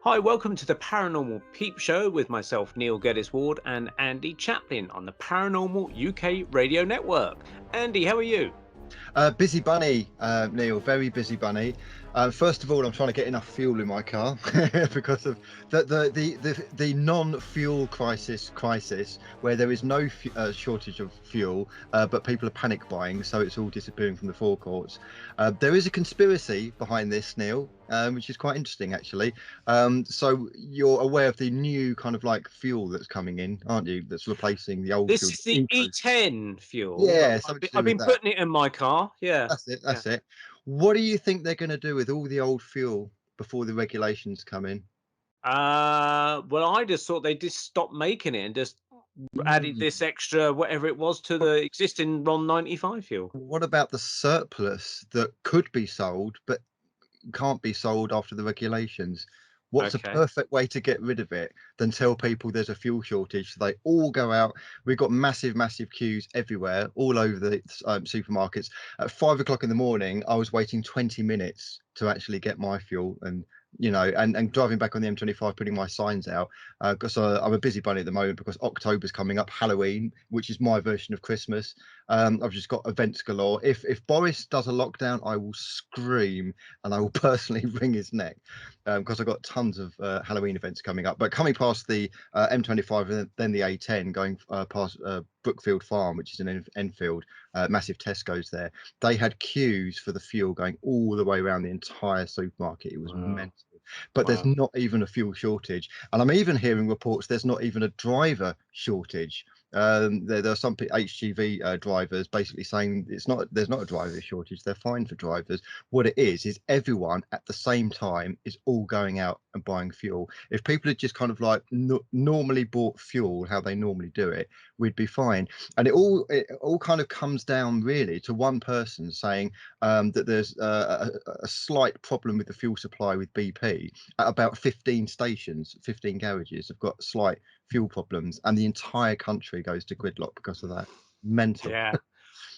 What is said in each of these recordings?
Hi, welcome to the Paranormal Peep Show with myself, Neil Geddes-Ward, and Andy Chaplin on the Paranormal UK Radio Network. Andy, how are you? Busy bunny, Neil, very busy bunny. First of all, I'm trying to get enough fuel in my car because of the non-fuel crisis where there is no shortage of fuel, but people are panic buying, so it's all disappearing from the forecourts. There is a conspiracy behind this, Neil, which is quite interesting, actually. So you're aware of the new kind of like fuel that's coming in, aren't you? That's replacing the old This fuel. is the E10 fuel. Yeah, I've been that. putting it in my car. Yeah. That's it. What do you think they're going to do with all the old fuel before the regulations come in? Well, I just thought they just stopped making it and just added this extra whatever it was to the existing RON 95 fuel. What about the surplus that could be sold but can't be sold after the regulations? What's a perfect way to get rid of it than tell people there's a fuel shortage so they all go out? We've got massive queues everywhere, all over the supermarkets. At 5 o'clock in the morning, I was waiting 20 minutes to actually get my fuel, and and driving back on the M25, putting my signs out because I'm a busy bunny at the moment because October's coming up, Halloween, which is my version of Christmas. I've just got events galore. If Boris does a lockdown, I will scream and I will personally wring his neck because I've got tons of Halloween events coming up. But coming past the M25 and then the A10, going past Brookfield Farm, which is in Enfield, massive Tesco's there. They had queues for the fuel going all the way around the entire supermarket. It was mental. But there's not even a fuel shortage, and I'm even hearing reports there's not even a driver shortage. There are some HGV drivers basically saying there's not a driver shortage. They're fine for drivers. What it is everyone at the same time is all going out and buying fuel. If people had just kind of like normally bought fuel how they normally do it, we'd be fine. And it all kind of comes down really to one person saying that there's a slight problem with the fuel supply with BP at about 15 stations, 15 garages have got slight fuel problems, and the entire country goes to gridlock because of that. Mental. Yeah.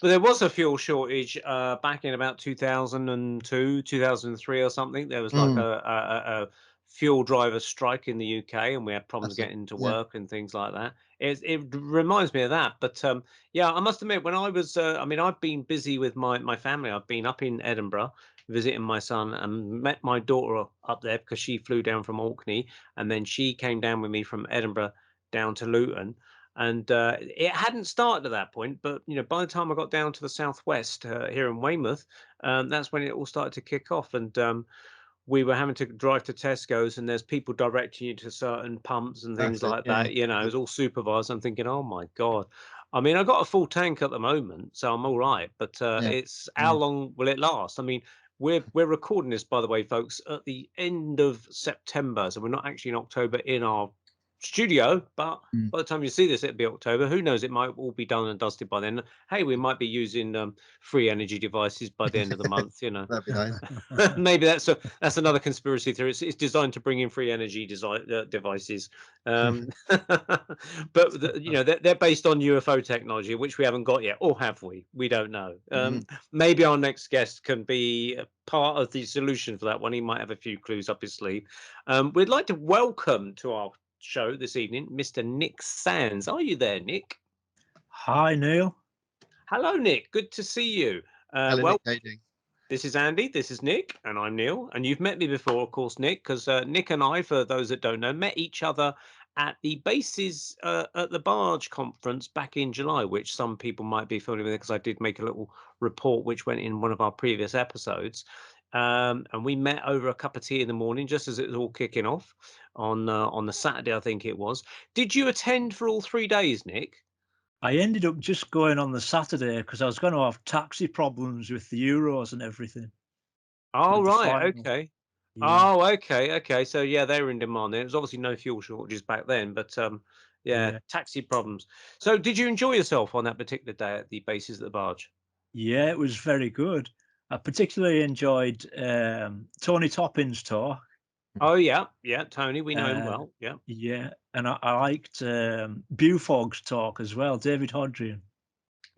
But there was a fuel shortage back in about 2002, 2003 or something. There was like a fuel driver strike in the UK, and we had problems getting to work and things like that. It reminds me of that. But yeah, I must admit, when I was, I mean, I've been busy with my family. I've been up in Edinburgh visiting my son and met my daughter up there because she flew down from Orkney, and then she came down with me from Edinburgh down to Luton. And it hadn't started at that point, but by the time I got down to the southwest here in Weymouth, that's when it all started to kick off. And we were having to drive to Tesco's, and there's people directing you to certain pumps and things like that. It was all supervised. I'm thinking, oh my God. I mean, I got a full tank at the moment, so I'm all right. But it's how long will it last? I mean, we're recording this, by the way, folks, at the end of September, so we're not actually in October in our studio, but by the time you see this, it'll be October. Who knows? It might all be done and dusted by then. Hey, we might be using free energy devices by the end of the month. That'd be nice. Maybe that's another conspiracy theory. It's designed to bring in free energy devices, but they're based on UFO technology, which we haven't got yet, or have we? We don't know. Maybe our next guest can be part of the solution for that one. He might have a few clues up his sleeve. We'd like to welcome to our show this evening Mr. Nic Sands. Are you there, Nick? Hi, Neil. Hello, Nick. Good to see you. Hello, Nick. This is Andy, this is Nick, and I'm Neil. And you've met me before, of course, Nick, because Nick and I, for those that don't know, met each other at the Bases at the Barge conference back in July, which some people might be familiar with because I did make a little report which went in one of our previous episodes. And we met over a cup of tea in the morning, just as it was all kicking off on the Saturday, I think it was. Did you attend for all 3 days, Nick? I ended up just going on the Saturday because I was going to have taxi problems with the Euros and everything. Oh, right. Okay. Yeah. Oh, okay. So, yeah, they were in demand then. It was obviously no fuel shortages back then, but yeah, taxi problems. So did you enjoy yourself on that particular day at the Bases at the Barge? Yeah, it was very good. I particularly enjoyed Tony Toppin's talk. Oh, yeah, Tony, we know him well, yeah. Yeah, and I liked Bufog's talk as well, David Hodrian.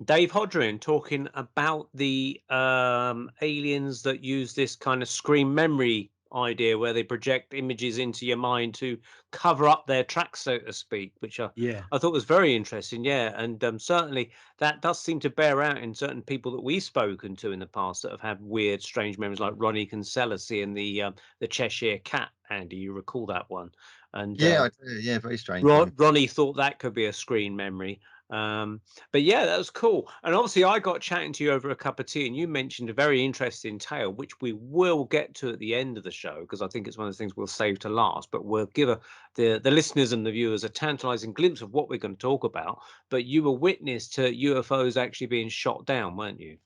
Dave Hodrian talking about the aliens that use this kind of screen memory idea where they project images into your mind to cover up their tracks, so to speak, which Yeah. I thought was very interesting. Yeah, and certainly that does seem to bear out in certain people that we've spoken to in the past that have had weird, strange memories, like Ronnie Kinsella seeing the Cheshire Cat. Andy, you recall that one? And Yeah, I do. Yeah, very strange one. Ronnie thought that could be a screen memory. But yeah, that was cool. And obviously, I got chatting to you over a cup of tea, and you mentioned a very interesting tale, which we will get to at the end of the show, because I think it's one of the things we'll save to last. But we'll give the listeners and the viewers a tantalizing glimpse of what we're going to talk about. But you were witness to UFOs actually being shot down, weren't you?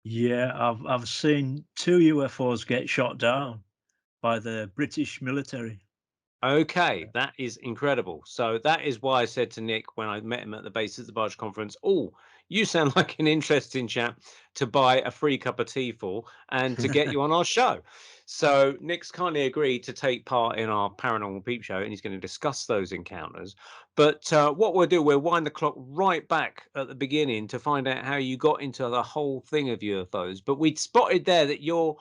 Yeah, I've seen 2 UFOs get shot down by the British military. Okay, that is incredible. So that is why I said to Nick when I met him at the Base at the Barge conference, "Oh, you sound like an interesting chap to buy a free cup of tea for and to get you on our show." So Nick's kindly agreed to take part in our Paranormal Peep Show, and he's going to discuss those encounters. But what we'll do, we'll wind the clock right back at the beginning to find out how you got into the whole thing of UFOs. But we'd spotted there that you're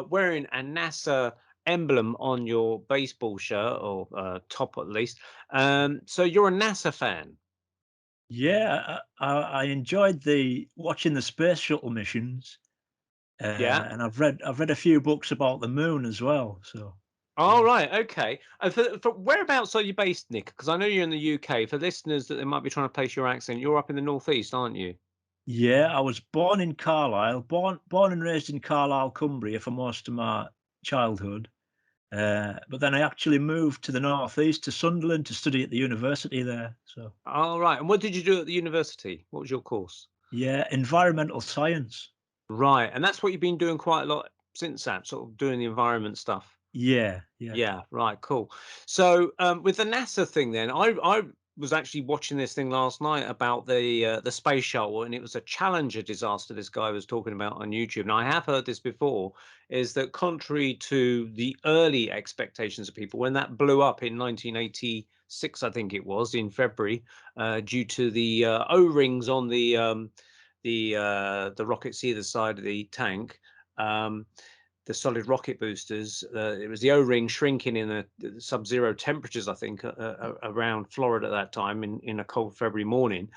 wearing a NASA emblem on your baseball shirt, or top at least. So you're a NASA fan. Yeah, I enjoyed watching the space shuttle missions, Yeah. and I've read a few books about the moon as well. So All yeah, right. Okay. And for whereabouts are you based, Nick? Because I know you're in the UK. For listeners that they might be trying to place your accent, you're up in the northeast, aren't you? yeah, I was born in Carlisle, born and raised in Carlisle, Cumbria for most of my childhood. But then I actually moved to the northeast to Sunderland to study at the university there. So All right. And what did you do at the university? What was your course? yeah, environmental science. Right. And that's what you've been doing quite a lot since that, sort of doing the environment stuff. Yeah, yeah, Yeah, right, cool. So with the NASA thing, then I was actually watching this thing last night about the space shuttle, and it was a Challenger disaster. This guy was talking about on YouTube, and I have heard this before. Is that contrary to the early expectations of people when that blew up in 1986, I think it was in February, due to the O-rings on the rockets either side of the tank. The solid rocket boosters. It was the O-ring shrinking in the sub-zero temperatures, I think, around Florida at that time in a cold February morning,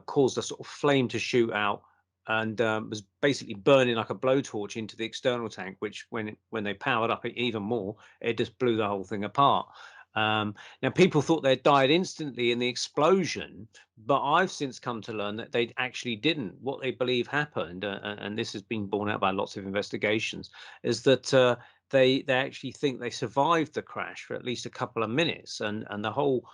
caused a sort of flame to shoot out and was basically burning like a blowtorch into the external tank, which when they powered up it even more, it just blew the whole thing apart. Now, people thought they'd died instantly in the explosion, but I've since come to learn that they actually didn't. What they believe happened, and this has been borne out by lots of investigations, is that they actually think they survived the crash for at least a couple of minutes, and the whole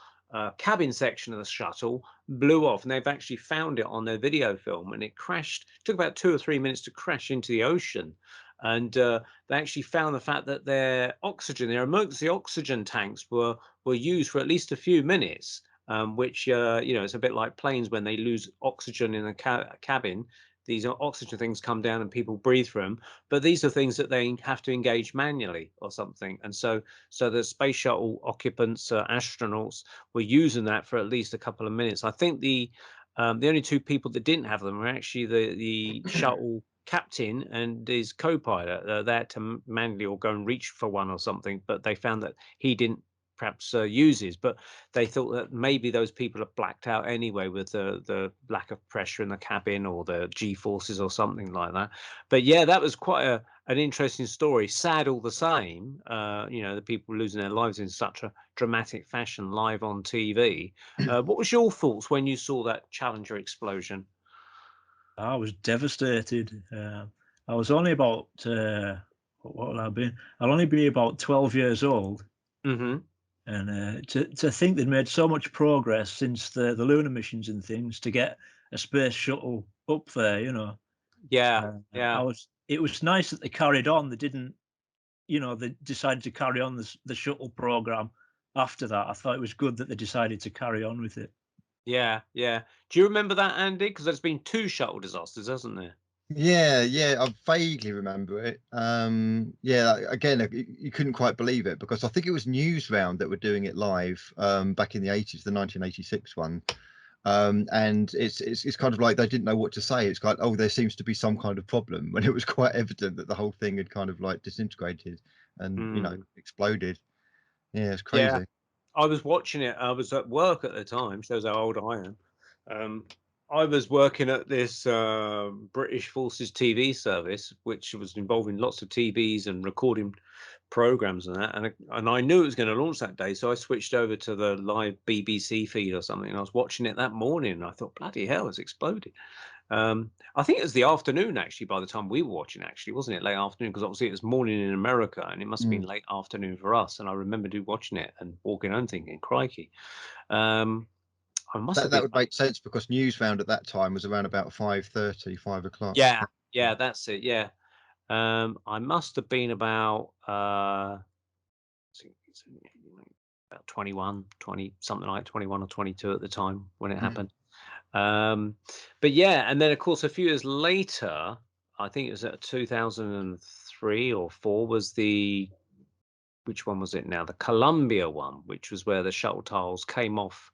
cabin section of the shuttle blew off, and they've actually found it on their video film, and it crashed. It took about 2 or 3 minutes to crash into the ocean, and they actually found the fact that their emergency oxygen tanks were used for at least a few minutes, which it's a bit like planes when they lose oxygen in a cabin. These oxygen things come down and people breathe through them, but these are things that they have to engage manually or something. And so the space shuttle occupants, astronauts, were using that for at least a couple of minutes. I think the only two people that didn't have them were actually the shuttle captain and his co-pilot. They had to manually or go and reach for one or something, but they found that he didn't perhaps uses, but they thought that maybe those people are blacked out anyway with the lack of pressure in the cabin or the G forces or something like that. But yeah, that was quite an interesting story. Sad all the same, the people losing their lives in such a dramatic fashion live on TV. What was your thoughts when you saw that Challenger explosion? I was devastated. I was only about what will I be? I'll only be about 12 years old, Mm-hmm. and to think they'd made so much progress since the lunar missions and things to get a space shuttle up there, Yeah, Uh, yeah. It was nice that they carried on. They didn't, they decided to carry on the shuttle program after that. I thought it was good that they decided to carry on with it. Yeah, yeah. Do you remember that, Andy? Because there's been two shuttle disasters, hasn't there? Yeah, I vaguely remember it. Yeah, again, you couldn't quite believe it because I think it was Newsround that were doing it live back in the 80s, the 1986 one. And it's kind of like they didn't know what to say. It's like, oh, there seems to be some kind of problem, when it was quite evident that the whole thing had kind of like disintegrated. and you know, exploded. Yeah, it's Yeah, crazy. I was watching it. I was at work at the time. Shows how old I am. I was working at this British Forces TV service, which was involving lots of TVs and recording programs and that. And I knew it was going to launch that day, so I switched over to the live BBC feed or something. And I was watching it that morning, and I thought, bloody hell, it's exploded. I think it was the afternoon, actually, by the time we were watching, actually, wasn't it? Late afternoon, because obviously it was morning in America, and it must have been late afternoon for us. And I remember watching it and walking home thinking, crikey. I must have That been would make sense because Newsround at that time was around about 5:30, 5 o'clock. yeah, that's it. Yeah. I must have been about about 21, 20, something like 21 or 22 at the time when it happened. But yeah, and then of course a few years later, I think it was at 2003 or 4 was which one was it now? The Columbia one, which was where the shuttle tiles came off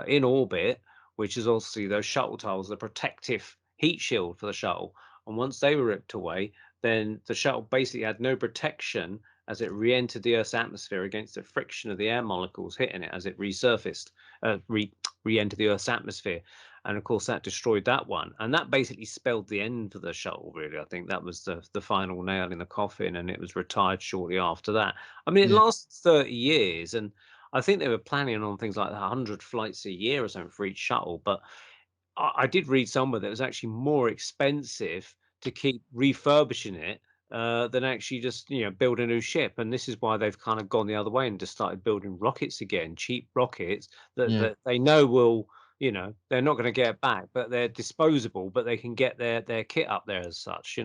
in orbit, which is obviously those shuttle tiles, the protective heat shield for the shuttle. And once they were ripped away, then the shuttle basically had no protection as it re-entered the Earth's atmosphere against the friction of the air molecules hitting it as it resurfaced, re-entered the Earth's atmosphere. And of course, that destroyed that one. And that basically spelled the end for the shuttle, really. I think that was the final nail in the coffin, and it was retired shortly after that. I mean, it lasted 30 years, and I think they were planning on things like 100 flights a year or something for each shuttle. But I did read somewhere that it was actually more expensive to keep refurbishing it than actually just build a new ship. And this is why they've kind of gone the other way and just started building rockets again, cheap rockets that they know will, they're not going to get back, but they're disposable, but they can get their kit up there as such.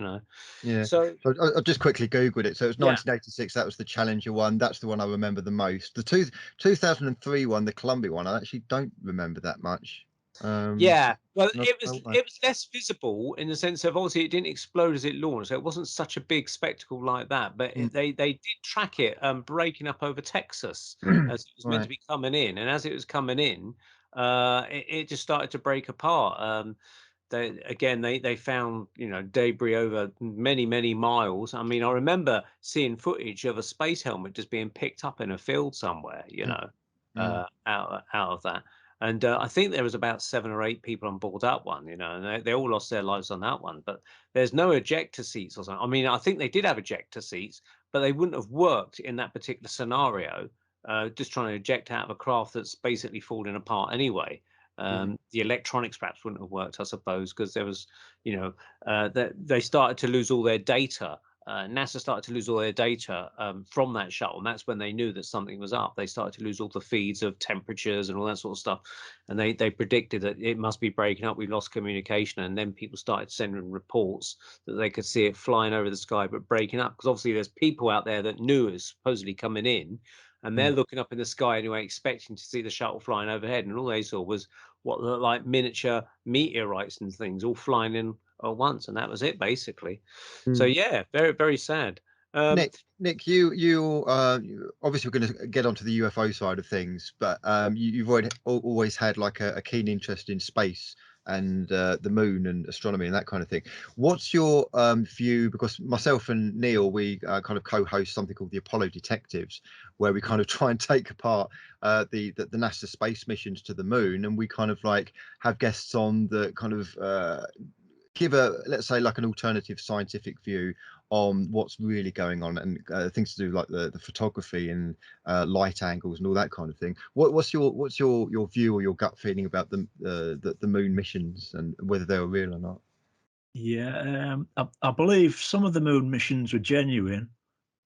Yeah. So I just quickly Googled it. So it was yeah. 1986. That was the Challenger one. That's the one I remember the most. The 2003 one, the Columbia one, I actually don't remember that much. Yeah, well, Not it sure was why. it was less visible in the sense of obviously it didn't explode as it launched, so it wasn't such a big spectacle like that. But they did track it breaking up over Texas as it was meant to Right. be coming in, and as it was coming in, it just started to break apart. They found debris over many miles. I mean, I remember seeing footage of a space helmet just being picked up in a field somewhere, out of that. And I think there was about 7 or 8 people on board that one, and they all lost their lives on that one. But there's no ejector seats or something. I mean, I think they did have ejector seats, but they wouldn't have worked in that particular scenario. Just trying to eject out of a craft that's basically falling apart anyway. The electronics perhaps wouldn't have worked, I suppose, because there was, they started to lose all their data. NASA started to lose all their data from that shuttle, and that's when they knew that something was up. They started to lose all the feeds of temperatures and all that sort of stuff, and they predicted that it must be breaking up. We lost communication, and then people started sending reports that they could see it flying over the sky but breaking up, because obviously there's people out there that knew it was supposedly coming in, and they're looking up in the sky anyway, expecting to see the shuttle flying overhead, and all they saw was what looked like miniature meteorites and things all flying in at once, and that was it basically. So yeah, very very sad. Nick, you obviously we're going to get onto the UFO side of things, but you've always had like a keen interest in space and the moon and astronomy and that kind of thing. What's your view? Because myself and Neil, we kind of co-host something called the Apollo Detectives, where we kind of try and take apart the NASA space missions to the moon, and we kind of like have guests on that kind of give let's say like an alternative scientific view on what's really going on, and things to do like the photography and light angles and all that kind of thing. What's your view or your gut feeling about the moon missions and whether they were real or not? Yeah, I believe some of the moon missions were genuine,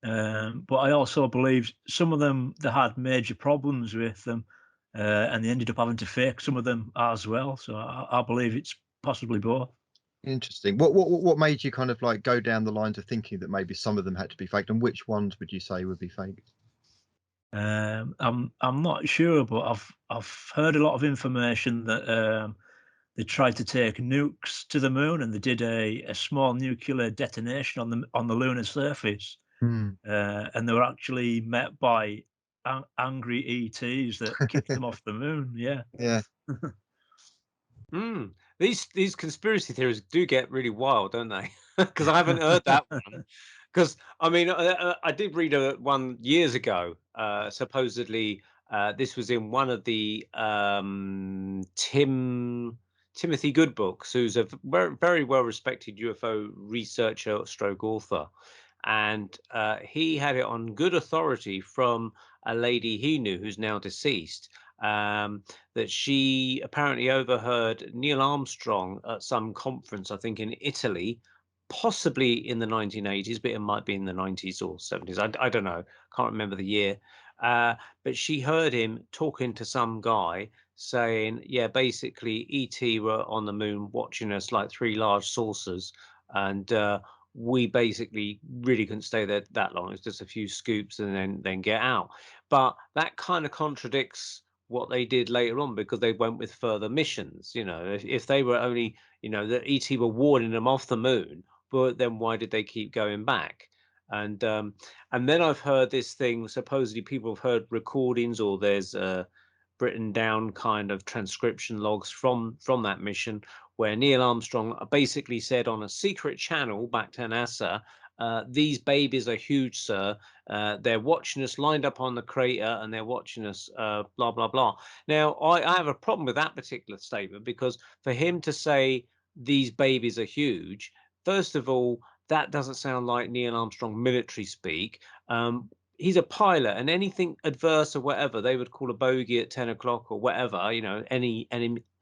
but I also believe some of them they had major problems with them, and they ended up having to fake some of them as well. So I believe it's possibly both. Interesting. What made you kind of like go down the lines of thinking that maybe some of them had to be faked, and which ones would you say would be faked? I'm not sure, but I've heard a lot of information that they tried to take nukes to the moon, and they did a small nuclear detonation on the lunar surface, and they were actually met by angry ETs that kicked them off the moon. Yeah. Yeah. These conspiracy theories do get really wild, don't they? Because I haven't heard that one. Because I mean, I did read one years ago. Supposedly, this was in one of the Timothy Good books, who's a very, very well respected UFO researcher stroke author, and he had it on good authority from a lady he knew who's now deceased. That she apparently overheard Neil Armstrong at some conference, I think in Italy, possibly in the 1980s, but it might be in the 90s or 70s. I don't know. Can't remember the year. But she heard him talking to some guy saying, yeah, basically ET were on the moon watching us like three large saucers. And we basically really couldn't stay there that long. It's just a few scoops and then get out. But that kind of contradicts what they did later on, because they went with further missions. You know, if they were only, you know, the ET were warning them off the moon, but then why did they keep going back? And then I've heard this thing. Supposedly, people have heard recordings, or there's written down kind of transcription logs from that mission, where Neil Armstrong basically said on a secret channel back to NASA, these babies are huge, sir. They're watching us lined up on the crater, and they're watching us, blah, blah, blah. Now, I have a problem with that particular statement, because for him to say these babies are huge, first of all, that doesn't sound like Neil Armstrong military speak. He's a pilot, and anything adverse or whatever, they would call a bogey at 10 o'clock or whatever. You know, any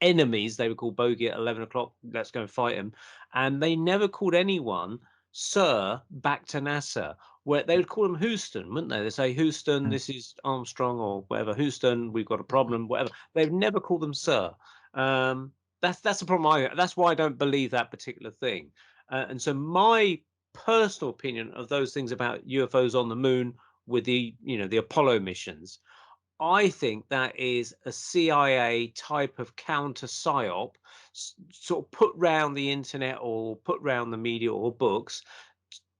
enemies, they would call bogey at 11 o'clock. Let's go and fight him. And they never called anyone sir back to NASA, where they would call him Houston, wouldn't they? They say, Houston, this is Armstrong or whatever. Houston, we've got a problem, whatever. They've never called them sir. That's the problem. That's why I don't believe that particular thing. And so my personal opinion of those things about UFOs on the moon with the, you know, the Apollo missions, I think that is a CIA type of counter psyop, sort of put round the internet or put round the media or books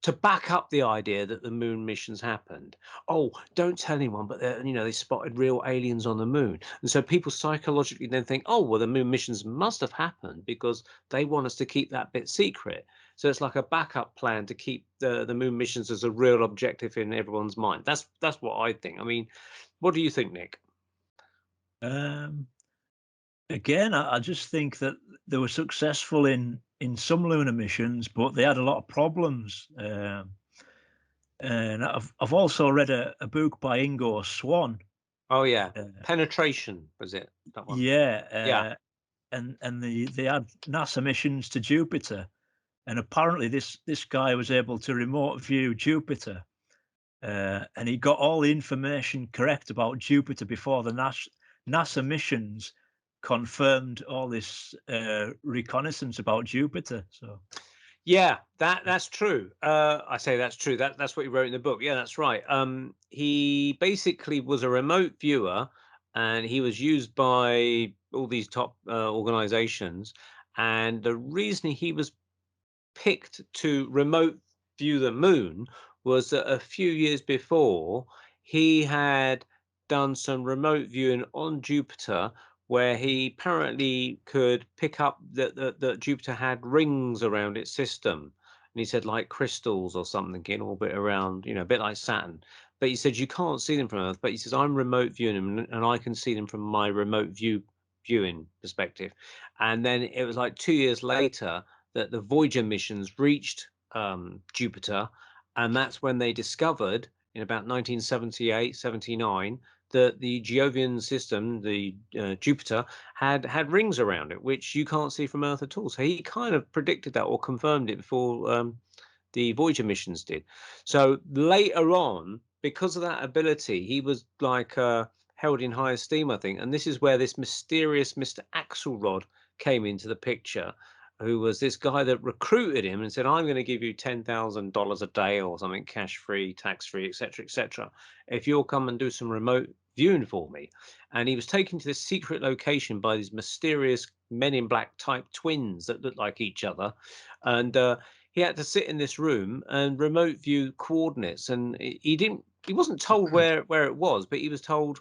to back up the idea that the moon missions happened. Oh, don't tell anyone, but you know, they spotted real aliens on the moon. And so people psychologically then think, oh, well, the moon missions must have happened because they want us to keep that bit secret. So it's like a backup plan to keep the moon missions as a real objective in everyone's mind. That's what I think. I mean, what do you think, Nick? Again, I just think that they were successful in some lunar missions, but they had a lot of problems. And I've also read a book by Ingo Swann. Oh yeah, Penetration, was it that one? Yeah, and they had NASA missions to Jupiter, and apparently this guy was able to remote view Jupiter, and he got all the information correct about Jupiter before the NASA missions confirmed all this reconnaissance about Jupiter. So yeah, that's true. I say that's true. That's what he wrote in the book. Yeah, that's right. He basically was a remote viewer, and he was used by all these top organizations. And the reason he was picked to remote view the moon was that a few years before he had done some remote viewing on Jupiter, where he apparently could pick up that Jupiter had rings around its system. And he said, like crystals or something in orbit around, you know, a bit like Saturn. But he said you can't see them from Earth. But he says I'm remote viewing them, and I can see them from my remote viewing perspective. And then it was like 2 years later that the Voyager missions reached Jupiter, and that's when they discovered in about 1978, 79 that the Jovian system, the Jupiter, had rings around it, which you can't see from Earth at all. So he kind of predicted that or confirmed it before the Voyager missions did. So later on, because of that ability, he was like held in high esteem, I think. And this is where this mysterious Mr. Axelrod came into the picture, who was this guy that recruited him and said, I'm going to give you $10,000 a day or something, cash free, tax free, etc., etc., if you'll come and do some remote viewing for me. And he was taken to this secret location by these mysterious men in black type twins that looked like each other. And he had to sit in this room and remote view coordinates. And he wasn't told where it was, but he was told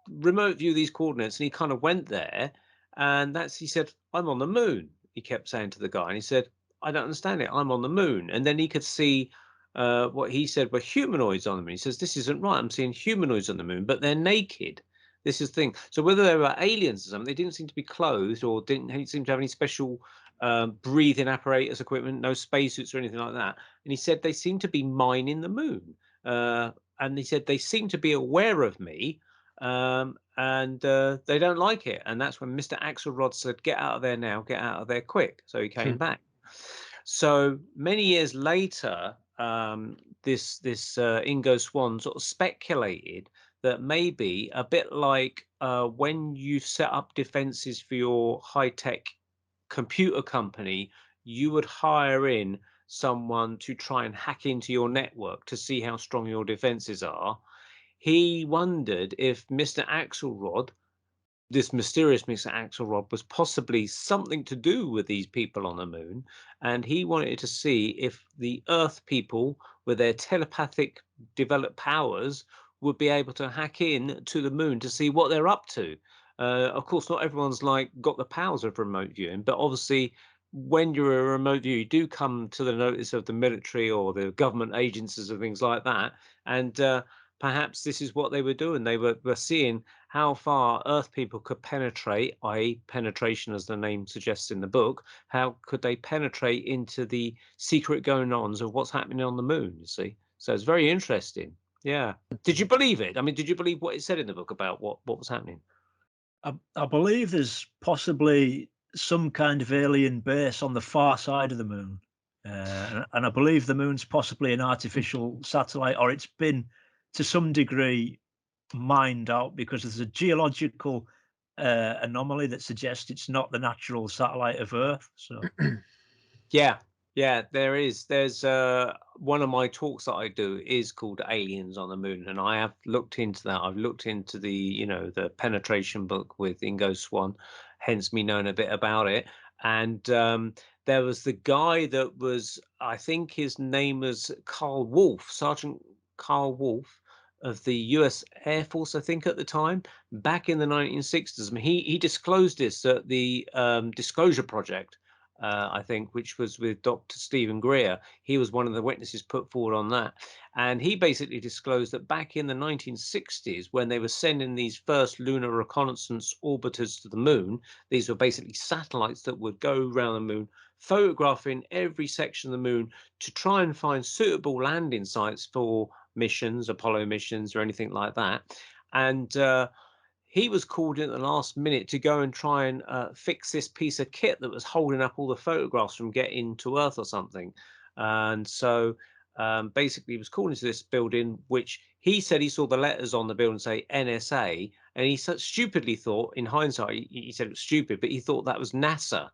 remote view these coordinates. And he kind of went there, and he said, I'm on the moon. He kept saying to the guy, and he said, I don't understand it. I'm on the moon. And then he could see what he said were humanoids on the moon. He says, this isn't right. I'm seeing humanoids on the moon, but they're naked. This is the thing. So whether they were aliens or something, they didn't seem to be clothed or didn't seem to have any special breathing apparatus equipment, no spacesuits or anything like that. And he said they seem to be mining the moon. And he said they seem to be aware of me, and they don't like it. And that's when Mr. Axelrod said, get out of there now, get out of there quick. So he came back. So many years later, this Ingo Swann sort of speculated that maybe a bit like when you set up defenses for your high-tech computer company, you would hire in someone to try and hack into your network to see how strong your defenses are. He wondered if Mr. Axelrod, this mysterious Mr. Axelrod, was possibly something to do with these people on the moon, and he wanted to see if the Earth people, with their telepathic developed powers, would be able to hack in to the moon to see what they're up to. Of course, not everyone's got the powers of remote viewing, but obviously, when you're a remote viewer, you do come to the notice of the military or the government agencies and things like that, and perhaps this is what they were doing. They were seeing how far Earth people could penetrate, i.e. penetration as the name suggests in the book. How could they penetrate into the secret going-ons of what's happening on the moon, you see? So it's very interesting. Yeah. Did you believe it? I mean, did you believe what it said in the book about what was happening? I believe there's possibly some kind of alien base on the far side of the moon. And I believe the moon's possibly an artificial satellite, or it's been to some degree mined out because there's a geological anomaly that suggests it's not the natural satellite of Earth. So yeah, there is. There's one of my talks that I do is called Aliens on the Moon, and I have looked into that. I've looked into the the penetration book with Ingo Swann, hence me knowing a bit about it. And there was the guy that was, I think his name was Carl Wolf, Sergeant Carl Wolf of the US Air Force, I think at the time, back in the 1960s. I mean, he disclosed this at the Disclosure Project, I think, which was with Dr. Stephen Greer. He was one of the witnesses put forward on that. And he basically disclosed that back in the 1960s, when they were sending these first lunar reconnaissance orbiters to the moon, these were basically satellites that would go around the moon, photographing every section of the moon to try and find suitable landing sites for missions, Apollo missions, or anything like that. And he was called in at the last minute to go and try and fix this piece of kit that was holding up all the photographs from getting to Earth or something. And so basically he was called into this building, which he said he saw the letters on the building say NSA. And he stupidly thought, in hindsight, he said it was stupid, but he thought that was NASA.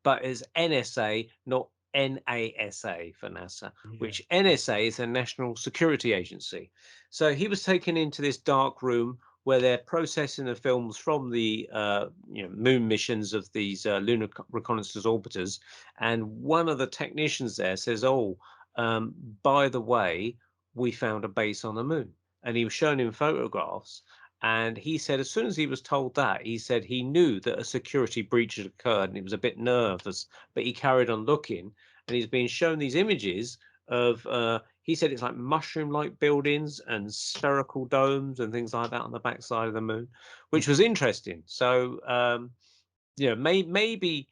But it's NSA, not NASA for NASA, which NSA is a National Security Agency. So he was taken into this dark room where they're processing the films from the moon missions of these lunar reconnaissance orbiters, and one of the technicians there says, "Oh, by the way, we found a base on the moon," and he was showing him photographs. And he said, as soon as he was told that, he said he knew that a security breach had occurred, and he was a bit nervous, but he carried on looking, and he's being shown these images of he said it's like mushroom-like buildings and spherical domes and things like that on the backside of the moon, which was interesting. So maybe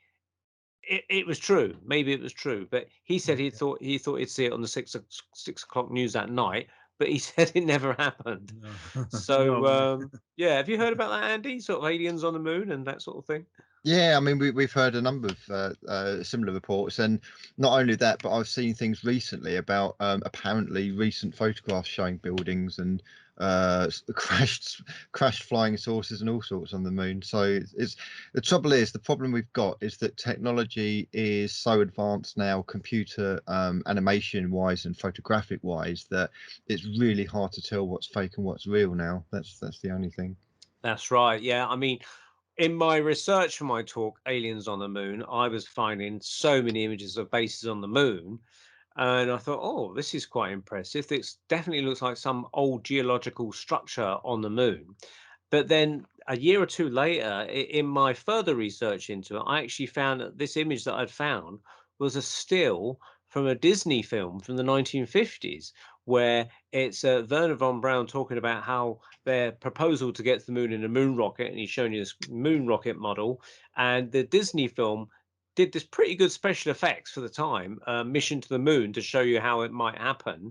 it was true. Maybe it was true. But he said he thought he'd see it on the 6 o'clock news that night, but he said it never happened. No. So No. yeah, have you heard about that, Andy? Sort of aliens on the moon and that sort of thing? Yeah, I mean, we've heard a number of similar reports, and not only that, but I've seen things recently about apparently recent photographs showing buildings and crashed flying saucers and all sorts on the moon. So it's the trouble is, the problem we've got is that technology is so advanced now, computer animation wise and photographic wise, that it's really hard to tell what's fake and what's real now. That's the only thing. That's right. Yeah, I mean, in my research for my talk, Aliens on the Moon, I was finding so many images of bases on the moon. And I thought, oh, this is quite impressive. This definitely looks like some old geological structure on the moon. But then a year or two later, in my further research into it, I actually found that this image that I'd found was a still from a Disney film from the 1950s, where it's Werner von Braun talking about how their proposal to get to the moon in a moon rocket, and he's showing you this moon rocket model, and the Disney film did this pretty good special effects for the time, mission to the moon, to show you how it might happen.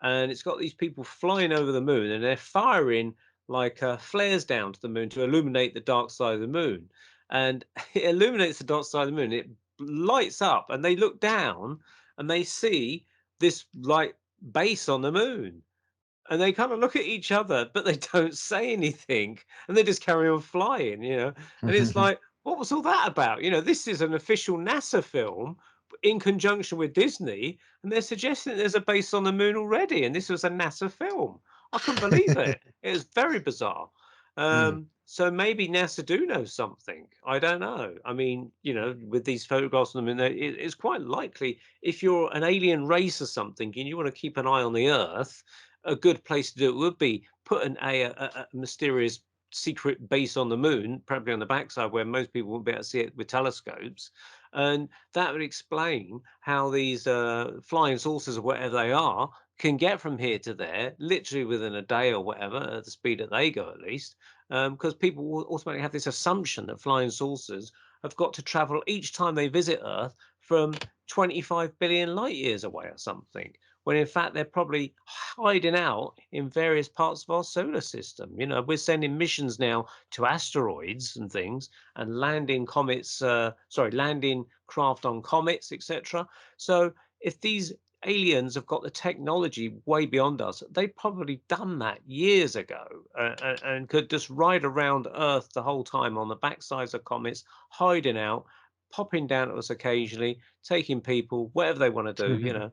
And it's got these people flying over the moon, and they're firing like flares down to the moon to illuminate the dark side of the moon. And it illuminates the dark side of the moon. It lights up, and they look down and they see this like base on the moon. And they kind of look at each other, but they don't say anything, and they just carry on flying, And it's like, what was all that about? This is an official NASA film in conjunction with Disney, and they're suggesting that there's a base on the moon already, and this was a NASA film. I couldn't believe it. It was very bizarre. So maybe NASA do know something. I don't know. I mean, with these photographs on the moon, it's quite likely if you're an alien race or something and you want to keep an eye on the Earth, a good place to do it would be put a mysterious secret base on the moon, probably on the backside where most people won't be able to see it with telescopes. And that would explain how these flying saucers or whatever they are can get from here to there literally within a day or whatever, at the speed that they go at least, because people will automatically have this assumption that flying saucers have got to travel each time they visit Earth from 25 billion light years away or something, when in fact they're probably hiding out in various parts of our solar system. We're sending missions now to asteroids and things, and landing landing craft on comets, etc. So if these aliens have got the technology way beyond us, they've probably done that years ago, and could just ride around Earth the whole time on the backsides of comets, hiding out, popping down to us occasionally, taking people, whatever they want to do,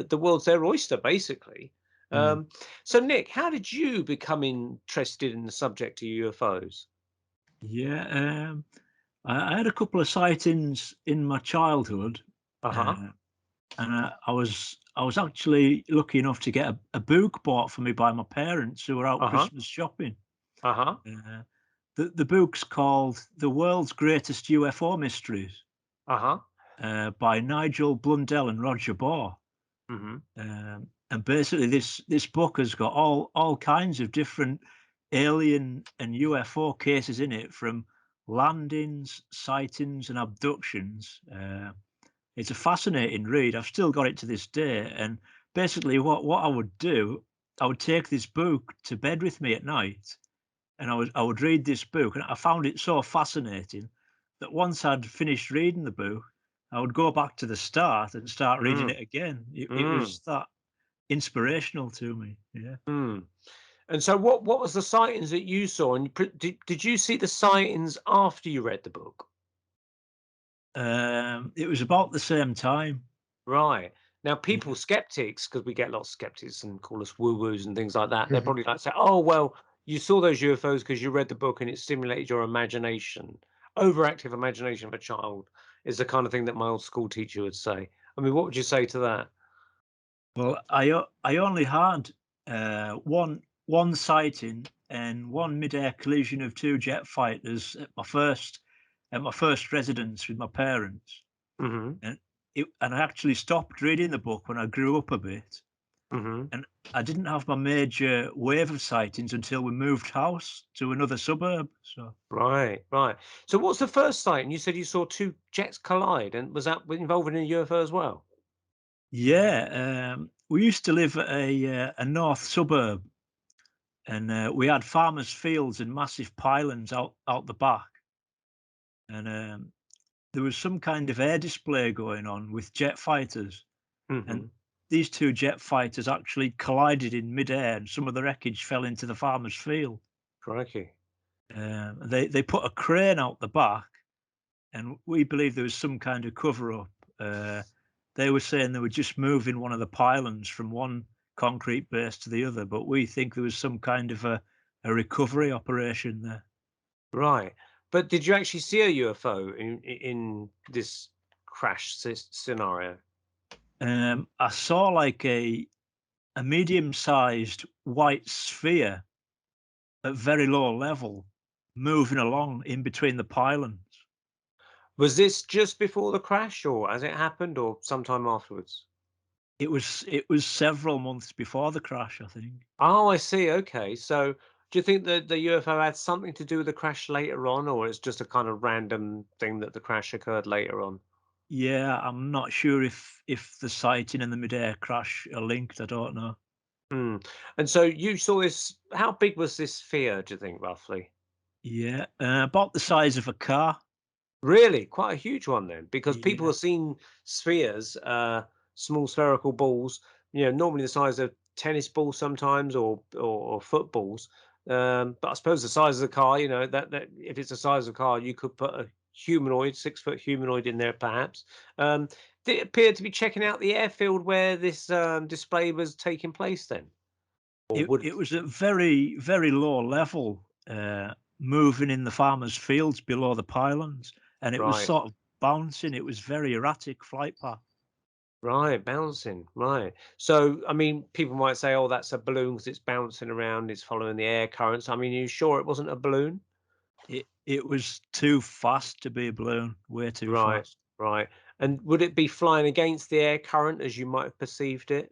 the world's their oyster, basically. So, Nick, how did you become interested in the subject of UFOs? Yeah, I had a couple of sightings in my childhood, and I was actually lucky enough to get a book bought for me by my parents who were out Christmas shopping. The book's called "The World's Greatest UFO Mysteries," by Nigel Blundell and Roger Bohr. And basically, this book has got all kinds of different alien and UFO cases in it, from landings, sightings, and abductions. It's a fascinating read. I've still got it to this day. And basically, what I would do, I would take this book to bed with me at night, and I would read this book, and I found it so fascinating that once I'd finished reading the book, I would go back to the start and start reading it again. It was that inspirational to me. Yeah. And so what was the sightings that you saw? And did you see the sightings after you read the book? It was about the same time. Right. Now, people, skeptics, because we get lots of skeptics and call us woo-woos and things like that, they're probably like say, oh, well, you saw those UFOs because you read the book and it stimulated your imagination. Overactive imagination of a child is the kind of thing that my old school teacher would say. I mean, what would you say to that? Well, I only had one sighting and one mid-air collision of two jet fighters at my first residence with my parents. And I actually stopped reading the book when I grew up a bit. And I didn't have my major wave of sightings until we moved house to another suburb. So Right. So what's the first sighting? You said you saw two jets collide, and was that involving a UFO as well? yeah, we used to live at a north suburb, and we had farmers' fields and massive pylons out the back. And there was some kind of air display going on with jet fighters, and these two jet fighters actually collided in midair, and some of the wreckage fell into the farmer's field. Crikey. They put a crane out the back, and we believe there was some kind of cover up. They were saying they were just moving one of the pylons from one concrete base to the other, but we think there was some kind of a recovery operation there. Right. But did you actually see a UFO in this crash scenario? I saw like a medium-sized white sphere at very low level moving along in between the pylons. Was this just before the crash, or as it happened, or sometime afterwards? It was several months before the crash, I think. Oh, I see. Okay. So do you think that the UFO had something to do with the crash later on, or it's just a kind of random thing that the crash occurred later on? Yeah, I'm not sure if the sighting and the mid-air crash are linked. I don't know. Hmm. And so you saw this. How big was this sphere, do you think, roughly? Yeah, about the size of a car. Really? Quite a huge one then, because people Yeah. have seen spheres, small spherical balls, normally the size of tennis balls sometimes or footballs. But I suppose the size of the car, that if it's the size of a car, you could put a humanoid, 6 foot humanoid in there perhaps. Um, did it appear to be checking out the airfield where this display was taking place then? Or would It was at very, very low level, moving in the farmers' fields below the pylons, and it was right. sort of bouncing. It was very erratic flight path. Right, bouncing, right. So, I mean, people might say, "Oh, that's a balloon because it's bouncing around, it's following the air currents." I mean, are you sure it wasn't a balloon? It was too fast to be a balloon, way too Right, fast. right. And would it be flying against the air current as you might have perceived it?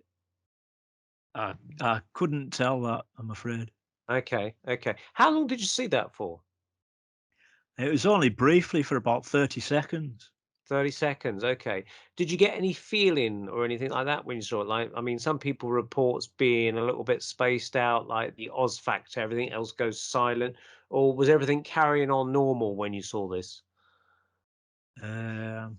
I couldn't tell that, I'm afraid. Okay, okay. How long did you see that for? It was only briefly for about 30 seconds. 30 seconds, okay. Did you get any feeling or anything like that when you saw it? Like, I mean, some people reports being a little bit spaced out, like the Oz factor, everything else goes silent, or was everything carrying on normal when you saw this? Um,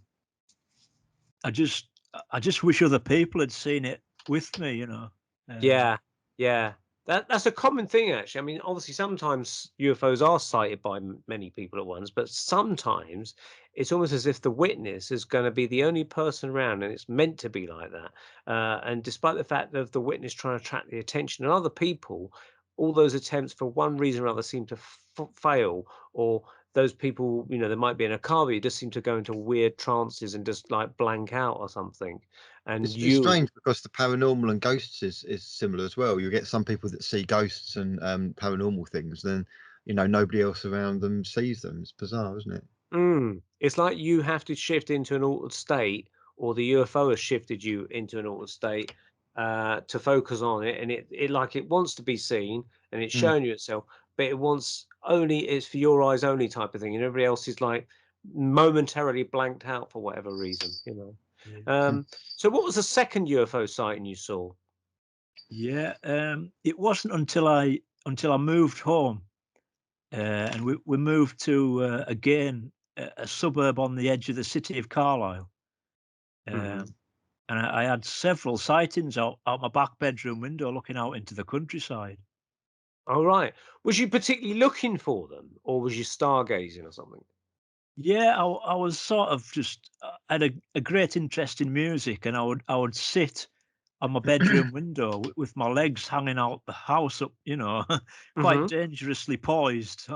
I just wish other people had seen it with me, you know. Uh, Yeah, yeah. That's a common thing, actually. I mean, obviously, sometimes UFOs are sighted by many people at once, but sometimes it's almost as if the witness is going to be the only person around, and it's meant to be like that. And despite the fact of the witness trying to attract the attention of other people, all those attempts, for one reason or other, seem to fail. Or those people, they might be in a car, but you just seem to go into weird trances and just like blank out or something. And It's you, strange because the paranormal and ghosts is similar as well. You get some people that see ghosts and paranormal things, then nobody else around them sees them. It's bizarre, isn't it? It's like you have to shift into an altered state, or the UFO has shifted you into an altered state to focus on it, and it like it wants to be seen, and it's Mm. showing you itself, but it wants only it's for your eyes only type of thing, and everybody else is like momentarily blanked out for whatever reason. yeah. So what was the second UFO sighting you saw? Yeah, it wasn't until I moved home, and we moved to again a suburb on the edge of the city of Carlisle, Hmm. um, and I had several sightings out my back bedroom window, looking out into the countryside. All right. Was you particularly looking for them, or was you stargazing or something? Yeah, I was sort of just had a great interest in music, and I would sit on my bedroom window with my legs hanging out the house up, quite Hmm. dangerously poised,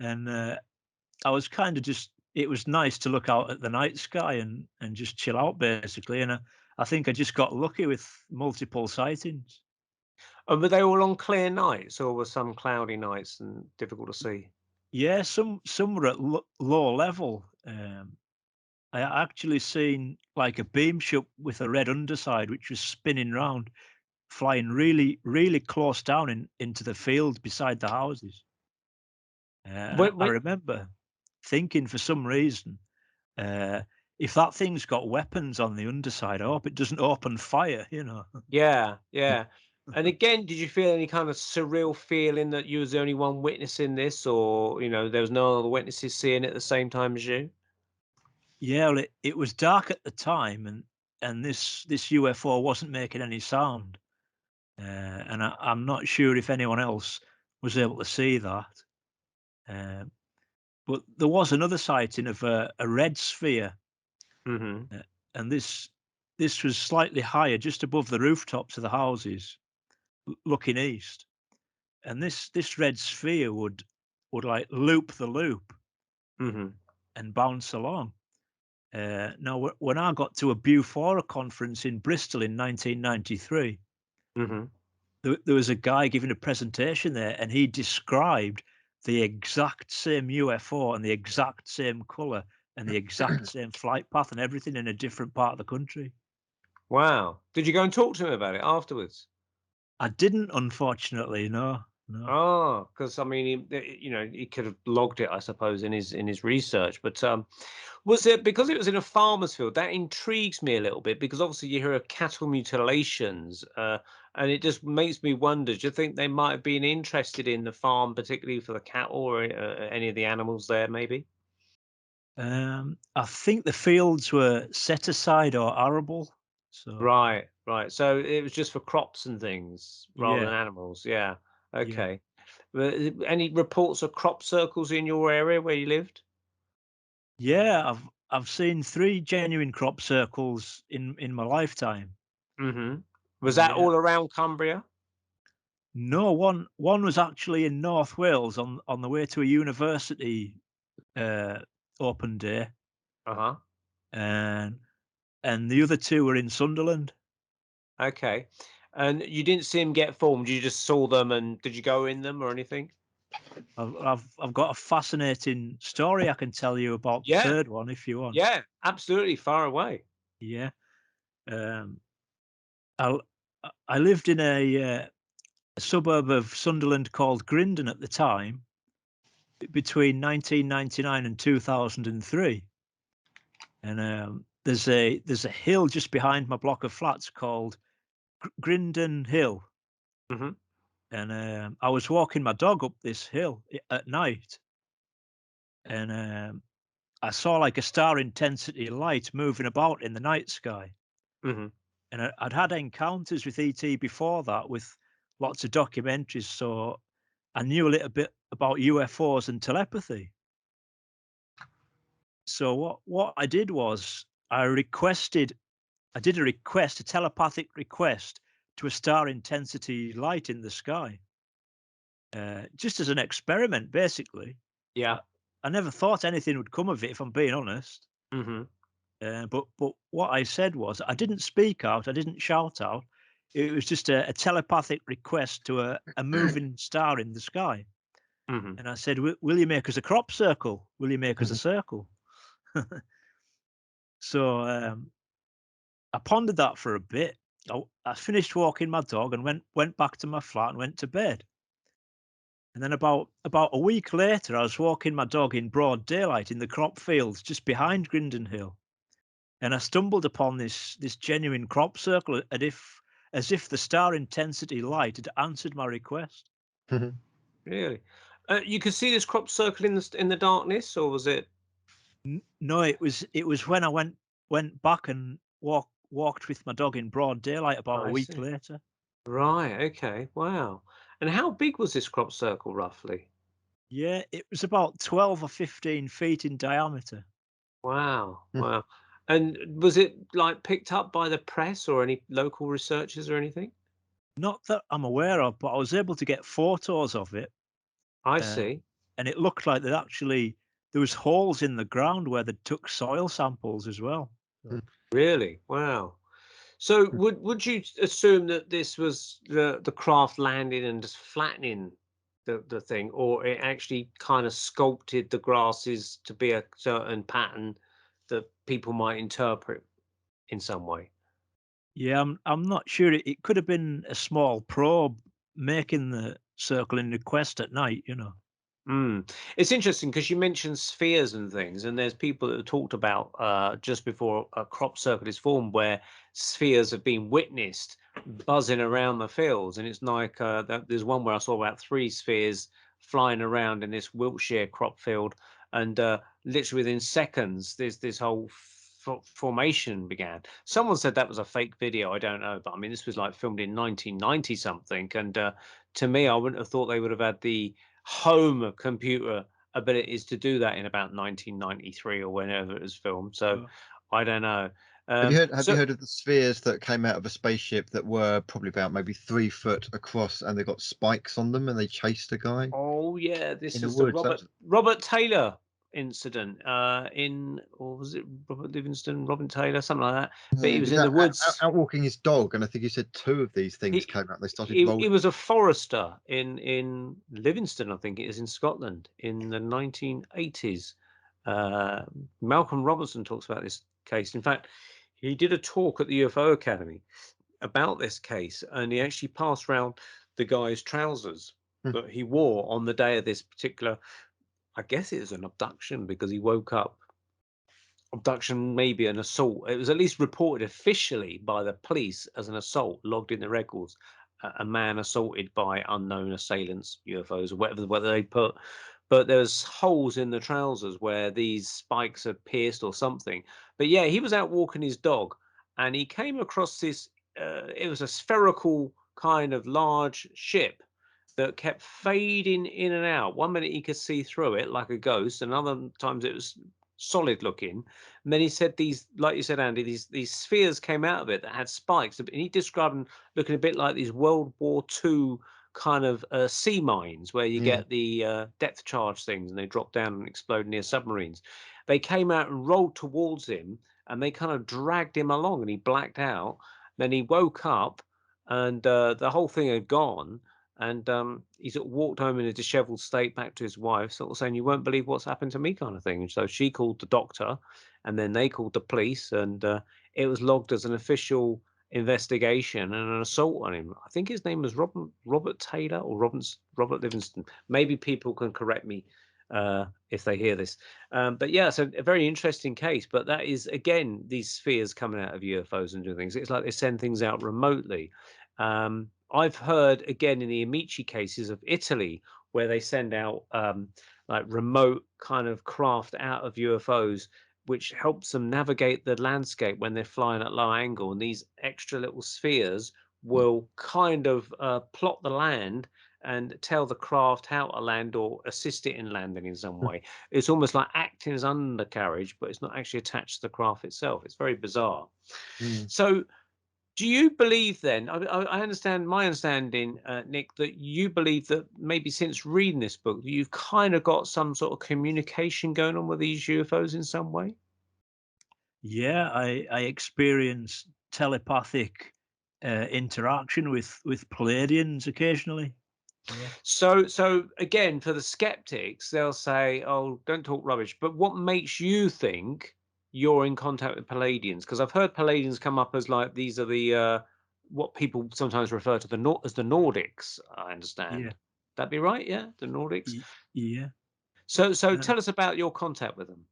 and I was kind of just. It was nice to look out at the night sky and just chill out basically, and I think I just got lucky with multiple sightings. And were they all on clear nights, or were some cloudy nights and difficult to see? Yeah, some were at low level. I actually seen like a beam ship with a red underside, which was spinning round, flying really, really close down into the field beside the houses. And I When remember thinking for some reason, uh, if that thing's got weapons on the underside, I hope it doesn't open fire. Yeah, yeah. And again, did you feel any kind of surreal feeling that you was the only one witnessing this, or there was no other witnesses seeing it at the same time as you? Yeah, well, it was dark at the time, and this UFO wasn't making any sound, and I'm not sure if anyone else was able to see that. Uh, But there was another sighting of a red sphere, Hmm. uh, and this was slightly higher, just above the rooftops of the houses, looking east. And this red sphere would like loop the loop Hmm. and bounce along. Now, when I got to a Bufora conference in Bristol in 1993, Hmm. there was a guy giving a presentation there, and he described the exact same UFO and the exact same color and the exact same flight path and everything in a different part of the country. Wow. Did you go and talk to him about it afterwards? I didn't, unfortunately. No, no. Oh, because I mean, he could have logged it, I suppose, in his research. But was it because it was in a farmer's field? That intrigues me a little bit because obviously you hear of cattle mutilations, and it just makes me wonder. Do you think they might have been interested in the farm, particularly for the cattle or any of the animals there? Maybe. I think the fields were set aside or arable. So Right, right. So it was just for crops and things rather than yeah, animals. Yeah. yeah, Okay. But any reports of crop circles in your area where you lived? yeah. I've seen 3 genuine crop circles in my lifetime. Hmm. Was that Yeah. all around Cumbria? No, one was actually in North Wales on the way to a university uh, open day, Uh-huh. and the other 2 were in Sunderland. Okay. And you didn't see them get formed. You just saw them, and did you go in them or anything? I've got a fascinating story I can tell you about the Yeah. 3rd one if you want. Yeah. Absolutely. Far away. Yeah. Um, I I lived in a suburb of Sunderland called Grindon at the time, between 1999 and 2003. And there's a hill just behind my block of flats called Grindon Hill. Hmm. And I was walking my dog up this hill at night, and I saw like a star intensity light moving about in the night sky. Hmm. And I'd had encounters with ET before that, with lots of documentaries, so I knew a little bit about UFOs and telepathy. So what I did was I did a request, a telepathic request to a star intensity light in the sky, just as an experiment, basically. Yeah. I, I never thought anything would come of it, if I'm being honest. Hmm. But what I said was, I didn't speak out, I didn't shout out. It was just a telepathic request to a moving star in the sky. Hmm. And I said, Will you make us a crop circle? Will you make us a circle?" So I pondered that for a bit. I finished walking my dog and went back to my flat and went to bed. And then about a week later, I was walking my dog in broad daylight in the crop fields just behind Grindon Hill, and I stumbled upon this genuine crop circle, as if the star intensity light had answered my request. Really? You could see this crop circle in the darkness, or was it? No, it was when I went back and walked with my dog in broad daylight about a I week see. later. Right. Okay. Wow. And how big was this crop circle roughly? Yeah, it was about 12 or 15 feet in diameter. Wow. Wow. And was it like picked up by the press or any local researchers or anything? Not that I'm aware of, but I was able to get photos of it, I uh, see. and it looked like there was holes in the ground where they took soil samples as well. So, Really? Wow. So would you assume that this was the craft landing and just flattening the thing, or it actually kind of sculpted the grasses to be a certain pattern that people might interpret in some way? yeah, I'm not sure. It could have been a small probe making the circle in request at night. Mm. It's interesting because you mentioned spheres and things, and there's people that have talked about just before a crop circle is formed where spheres have been witnessed buzzing around the fields. And it's like there's one where I saw about 3 spheres flying around in this Wiltshire crop field, and literally within seconds, this whole formation began. Someone said that was a fake video. I don't know, but I mean, this was like filmed in 1990 something, and to me, I wouldn't have thought they would have had the home computer abilities to do that in about 1993 or whenever it was filmed. So Uh, I don't know. Have you So heard of the spheres that came out of a spaceship that were probably about maybe 3 foot across, and they got spikes on them, and they chased a guy oh yeah, in this the was the woods? Robert Taylor incident in or was it Robert Livingston, Robin Taylor, something like that. But he He was was in the out woods. walking his dog, and I think he said 2 of these things He came out. They started he rolling. was a forester in Livingston, I think it is in Scotland in the 1980s. Malcolm Robertson talks about this case. In fact, he did a talk at the UFO Academy about this case, and he actually passed around the guy's trousers that he wore on the day of this particular, I guess it was an abduction, because he woke up, abduction, maybe an assault. It was at least reported officially by the police as an assault, logged in the records. A man assaulted by unknown assailants, UFOs, or whatever they put. But there's holes in the trousers where these spikes had pierced or something. But yeah, he was out walking his dog, and he came across this. It was a spherical kind of large ship that kept fading in and out. One minute he could see through it like a ghost, and other times it was solid looking. And then he said these, like you said, Andy, these spheres came out of it that had spikes, and he described them looking a bit like these World War II kind of sea mines, where you get the depth charge things, and they drop down and explode near submarines. They came out and rolled towards him, and they kind of dragged him along, and he blacked out. Then he woke up, and the whole thing had gone. And he sort of walked home in a disheveled state back to his wife, sort of saying, "You won't believe what's happened to me," kind of thing. And so she called the doctor, and then they called the police, and it was logged as an official investigation and an assault on him. I think his name was Robert Taylor or Robert Livingston. Maybe people can correct me if they hear this. But yeah, it's a very interesting case. But that is, again, these spheres coming out of UFOs and doing things. It's like they send things out remotely. I've heard, again, in the Amici cases of Italy, where they send out like remote kind of craft out of UFOs, which helps them navigate the landscape when they're flying at low angle. And these extra little spheres will kind of plot the land and tell the craft how to land or assist it in landing in some way. It's almost like acting as undercarriage, but it's not actually attached to the craft itself. It's very bizarre. So do you believe then, I understand, my understanding, Nick, that you believe that maybe since reading this book, you've kind of got some sort of communication going on with these UFOs in some way? Yeah, I experience telepathic interaction with Pleiadians occasionally. Yeah. So again, for the skeptics, they'll say, "Oh, don't talk rubbish." But what makes you think you're in contact with Palladians? Because I've heard Palladians come up as like these are the what people sometimes refer to as the Nordics. I understand. Yeah. That be right? Yeah, the Nordics. Yeah. So tell us about your contact with them.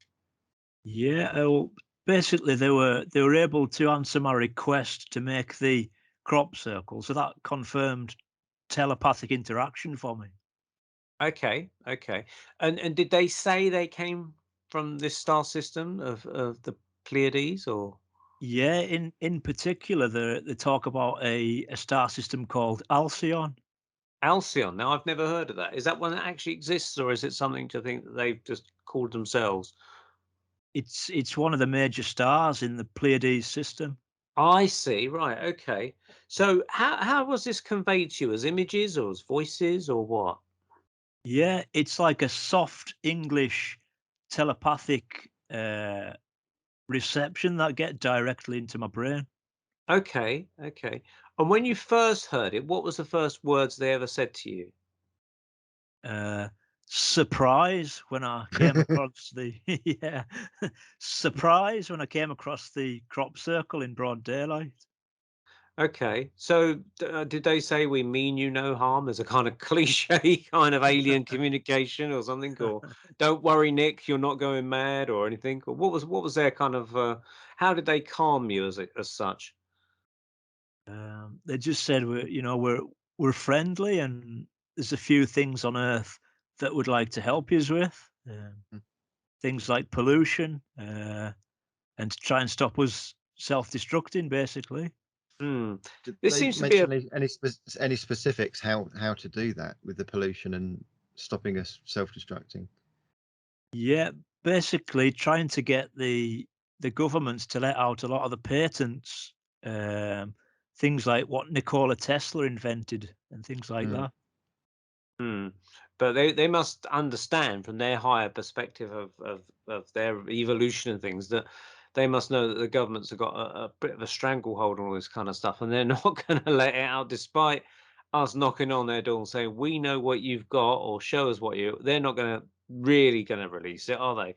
Yeah. Well, basically, they were able to answer my request to make the crop circle, so that confirmed telepathic interaction for me. Okay, okay. And did they say they came from this star system of the Pleiades, or? Yeah, in particular, they talk about a star system called Alcyon. Alcyon. Now, I've never heard of that. Is that one that actually exists, or is it something to think that they've just called themselves? It's one of the major stars in the Pleiades system. I see. Right. Okay. So, how was this conveyed to you, as images or as voices or what? Yeah, it's like a soft English telepathic reception that get directly into my brain. Okay. Okay. And when you first heard it, what was the first words they ever said to you? Uh, Surprise when I came across the yeah, surprise when I came across the crop circle in broad daylight. Okay. So, did they say we mean you no harm? As a kind of cliche kind of alien communication or something, or don't worry, Nick, you're not going mad or anything. Or what was their kind of how did they calm you as such? They just said we're friendly and there's a few things on Earth that would like to help you with. Things like pollution and to try and stop us self-destructing, basically. Hmm. Did This they seems to be a mention any specifics how to do that with the pollution and stopping us self-destructing? Yeah, basically trying to get the governments to let out a lot of the patents, um, things like what Nikola Tesla invented and things like Mm. that. Hmm. But they must understand from their higher perspective of their evolution and things that they must know that the governments have got a bit of a stranglehold on all this kind of stuff, and they're not going to let it out, despite us knocking on their door and saying we know what you've got or show us what you. They're not going to really going to release it, are they?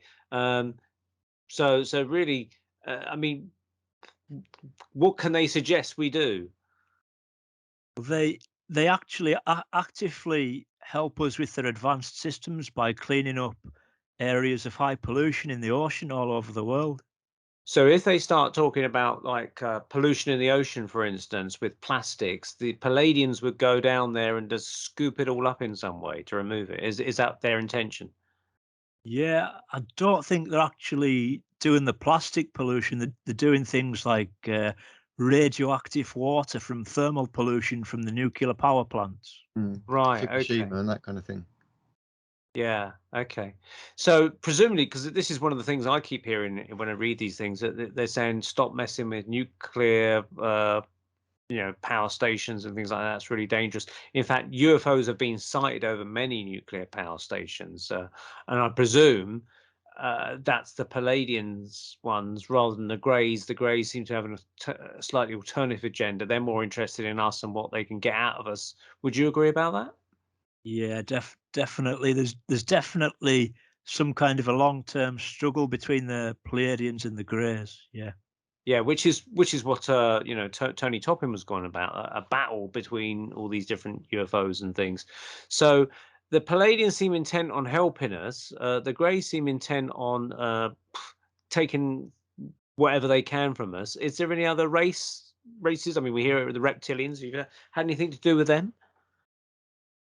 So really, I mean, what can they suggest we do? They actually actively help us with their advanced systems by cleaning up areas of high pollution in the ocean all over the world. So if they start talking about like pollution in the ocean, for instance, with plastics, the Pleiadians would go down there and just scoop it all up in some way to remove it. Is that their intention? Yeah, I don't think they're actually doing the plastic pollution. They're doing things like radioactive water from thermal pollution from the nuclear power plants. Right. Okay. Fukushima and that kind of thing. Yeah. Okay. So presumably, because this is one of the things I keep hearing when I read these things, that they're saying stop messing with nuclear, power stations and things like that. It's really dangerous. In fact, UFOs have been sighted over many nuclear power stations, and I presume that's the Pleiadians ones rather than the Greys. The Greys seem to have a slightly alternative agenda. They're more interested in us and what they can get out of us. Would you agree about that? Yeah, definitely. There's definitely some kind of a long-term struggle between the Pleiadians and the Greys. Yeah. Yeah, which is what Tony Toppin was going about, a battle between all these different UFOs and things. So the Pleiadians seem intent on helping us. The Greys seem intent on taking whatever they can from us. Is there any other races? I mean, we hear it with the reptilians. Have you had anything to do with them?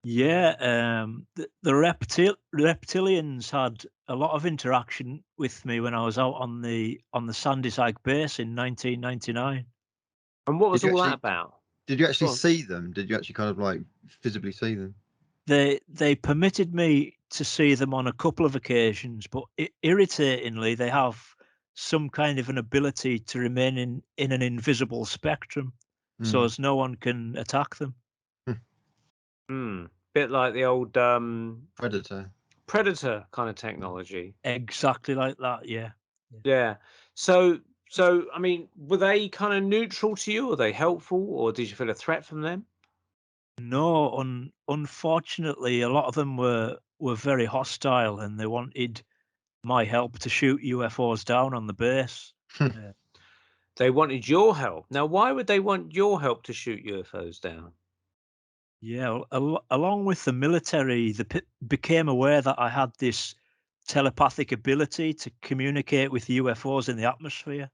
Yeah, the reptilians had a lot of interaction with me when I was out on the Sandy base in 1999. And what was Did you all that actually about? did you Go actually on. see them? Did you actually kind of like visibly see them? They permitted me to see them on a couple of occasions, but irritatingly, they have some kind of an ability to remain in an invisible spectrum, so as no one can attack them. Bit like the old Predator kind of technology. Exactly like that, yeah. Yeah. So I mean, were they kind of neutral to you? Were they helpful, or did you feel a threat from them? No, unfortunately, a lot of them were very hostile, and they wanted my help to shoot UFOs down on the base. They wanted your help. Now, why would they want your help to shoot UFOs down? Yeah, along with the military, they became aware that I had this telepathic ability to communicate with UFOs in the atmosphere.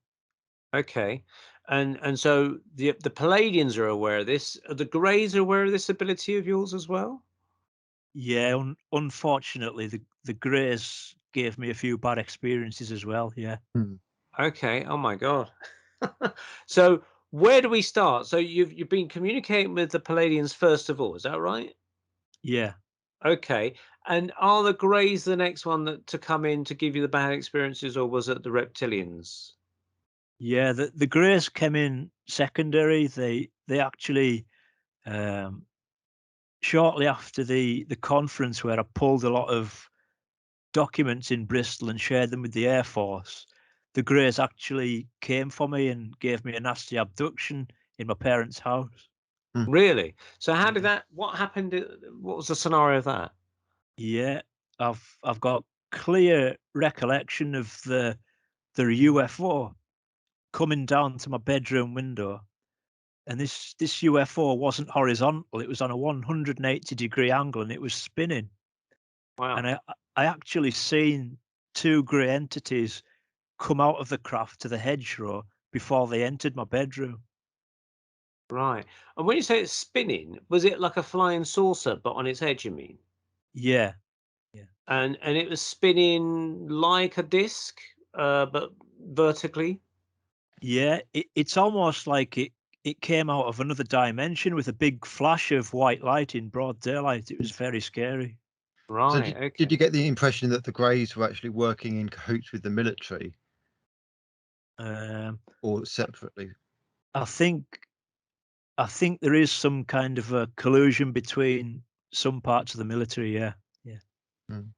Okay. And so the Pleiadians are aware of this. Are the Greys aware of this ability of yours as well? Yeah, unfortunately, the Greys gave me a few bad experiences as well. Yeah. Okay. Oh my God. So where do we start? So you've been communicating with the Pleiadians first of all, is that right? Yeah. Okay. And are the Greys the next one to come in to give you the bad experiences, or was it the reptilians? Yeah, the Greys came in secondary. They actually shortly after the conference where I pulled a lot of documents in Bristol and shared them with the Air Force, the Greys actually came for me and gave me a nasty abduction in my parents' house. Really? So how did Yeah. that? What happened? What was the scenario of that? Yeah, I've got clear recollection of the UFO coming down to my bedroom window, and this UFO wasn't horizontal; it was on a 180-degree angle, and it was spinning. And Wow. I actually seen two grey entities come out of the craft to the hedgerow before they entered my bedroom. Right. And when you say it's spinning, was it like a flying saucer, but on its edge, you mean? Yeah, yeah, And it was spinning like a disc, but vertically. yeah. It's almost like it came out of another dimension with a big flash of white light in broad daylight. It was very scary. So Right. did you Okay. get the impression that the Greys were actually working in cahoots with the military Um, or separately? I think I think there is some kind of a collusion between some parts of the military. Yeah, yeah. Mm.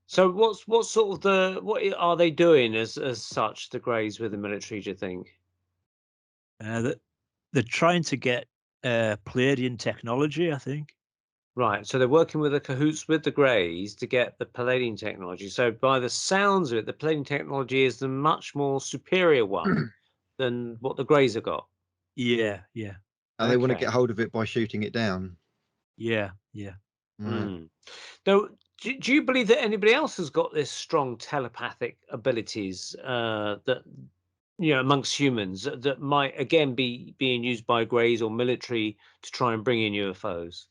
So what's sort of are they doing as such, the Greys with the military, do you think? That they're trying to get Pleiadian technology. I think. Right. So they're working with the cahoots with the Greys to get the Palladian technology. So by the sounds of it, the Palladian technology is the much more superior one than what the Greys have got. Yeah, yeah, And they want to Okay. get hold of it by shooting it down. yeah, yeah. Right. Now, do you believe that anybody else has got this strong telepathic abilities that amongst humans that might again be being used by Greys or military to try and bring in UFOs?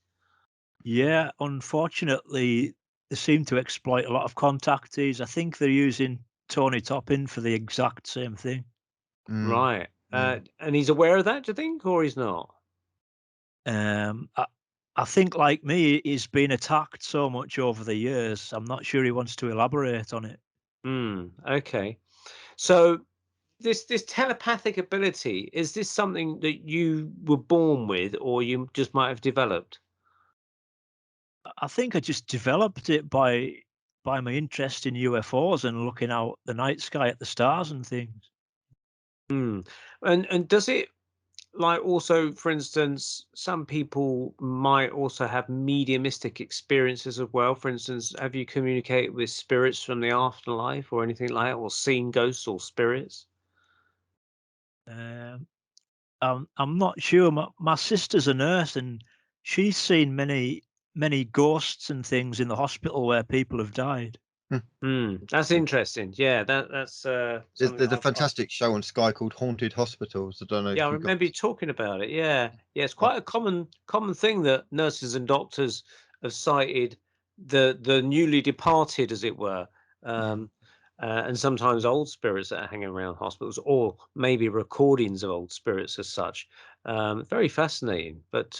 Yeah, unfortunately, they seem to exploit a lot of contactees. I think they're using Tony Toppin for the exact same thing. Right. Yeah. And he's aware of that, do you think, or he's not? I think, like me, he's been attacked so much over the years. I'm not sure he wants to elaborate on it. Okay. So this telepathic ability, is this something that you were born with or you just might have developed? I think I just developed it by my interest in UFOs and looking out the night sky at the stars and things. And does it, like, also, for instance, some people might also have mediumistic experiences as well? For instance, have you communicated with spirits from the afterlife or anything like that, or seen ghosts or spirits? Um, I'm not sure. My sister's a nurse, and she's seen many ghosts and things in the hospital where people have died. That's interesting. Yeah, that's something There's a I've fantastic show on Sky called Haunted Hospitals. I don't know Yeah, if I you remember you guys. talking about it. Yeah, yeah, it's Oh, quite a common thing that nurses and doctors have cited the newly departed, as it were, yeah. um, and sometimes old spirits that are hanging around hospitals, or maybe recordings of old spirits as such. Very fascinating. But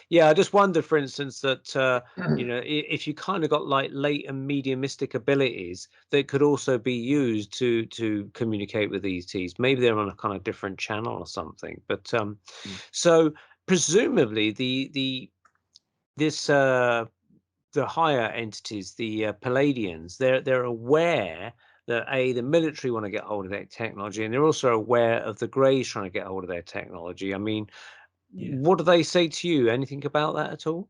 yeah, I just wondered, for instance, that if you kind of got like latent mediumistic abilities that could also be used to communicate with ETs. Maybe they're on a kind of different channel or something. But so presumably this the higher entities, the Pleiadians, they're aware that the military want to get hold of their technology, and they're also aware of the Greys trying to get hold of their technology. I mean, Yeah, what do they say to you? Anything about that at all?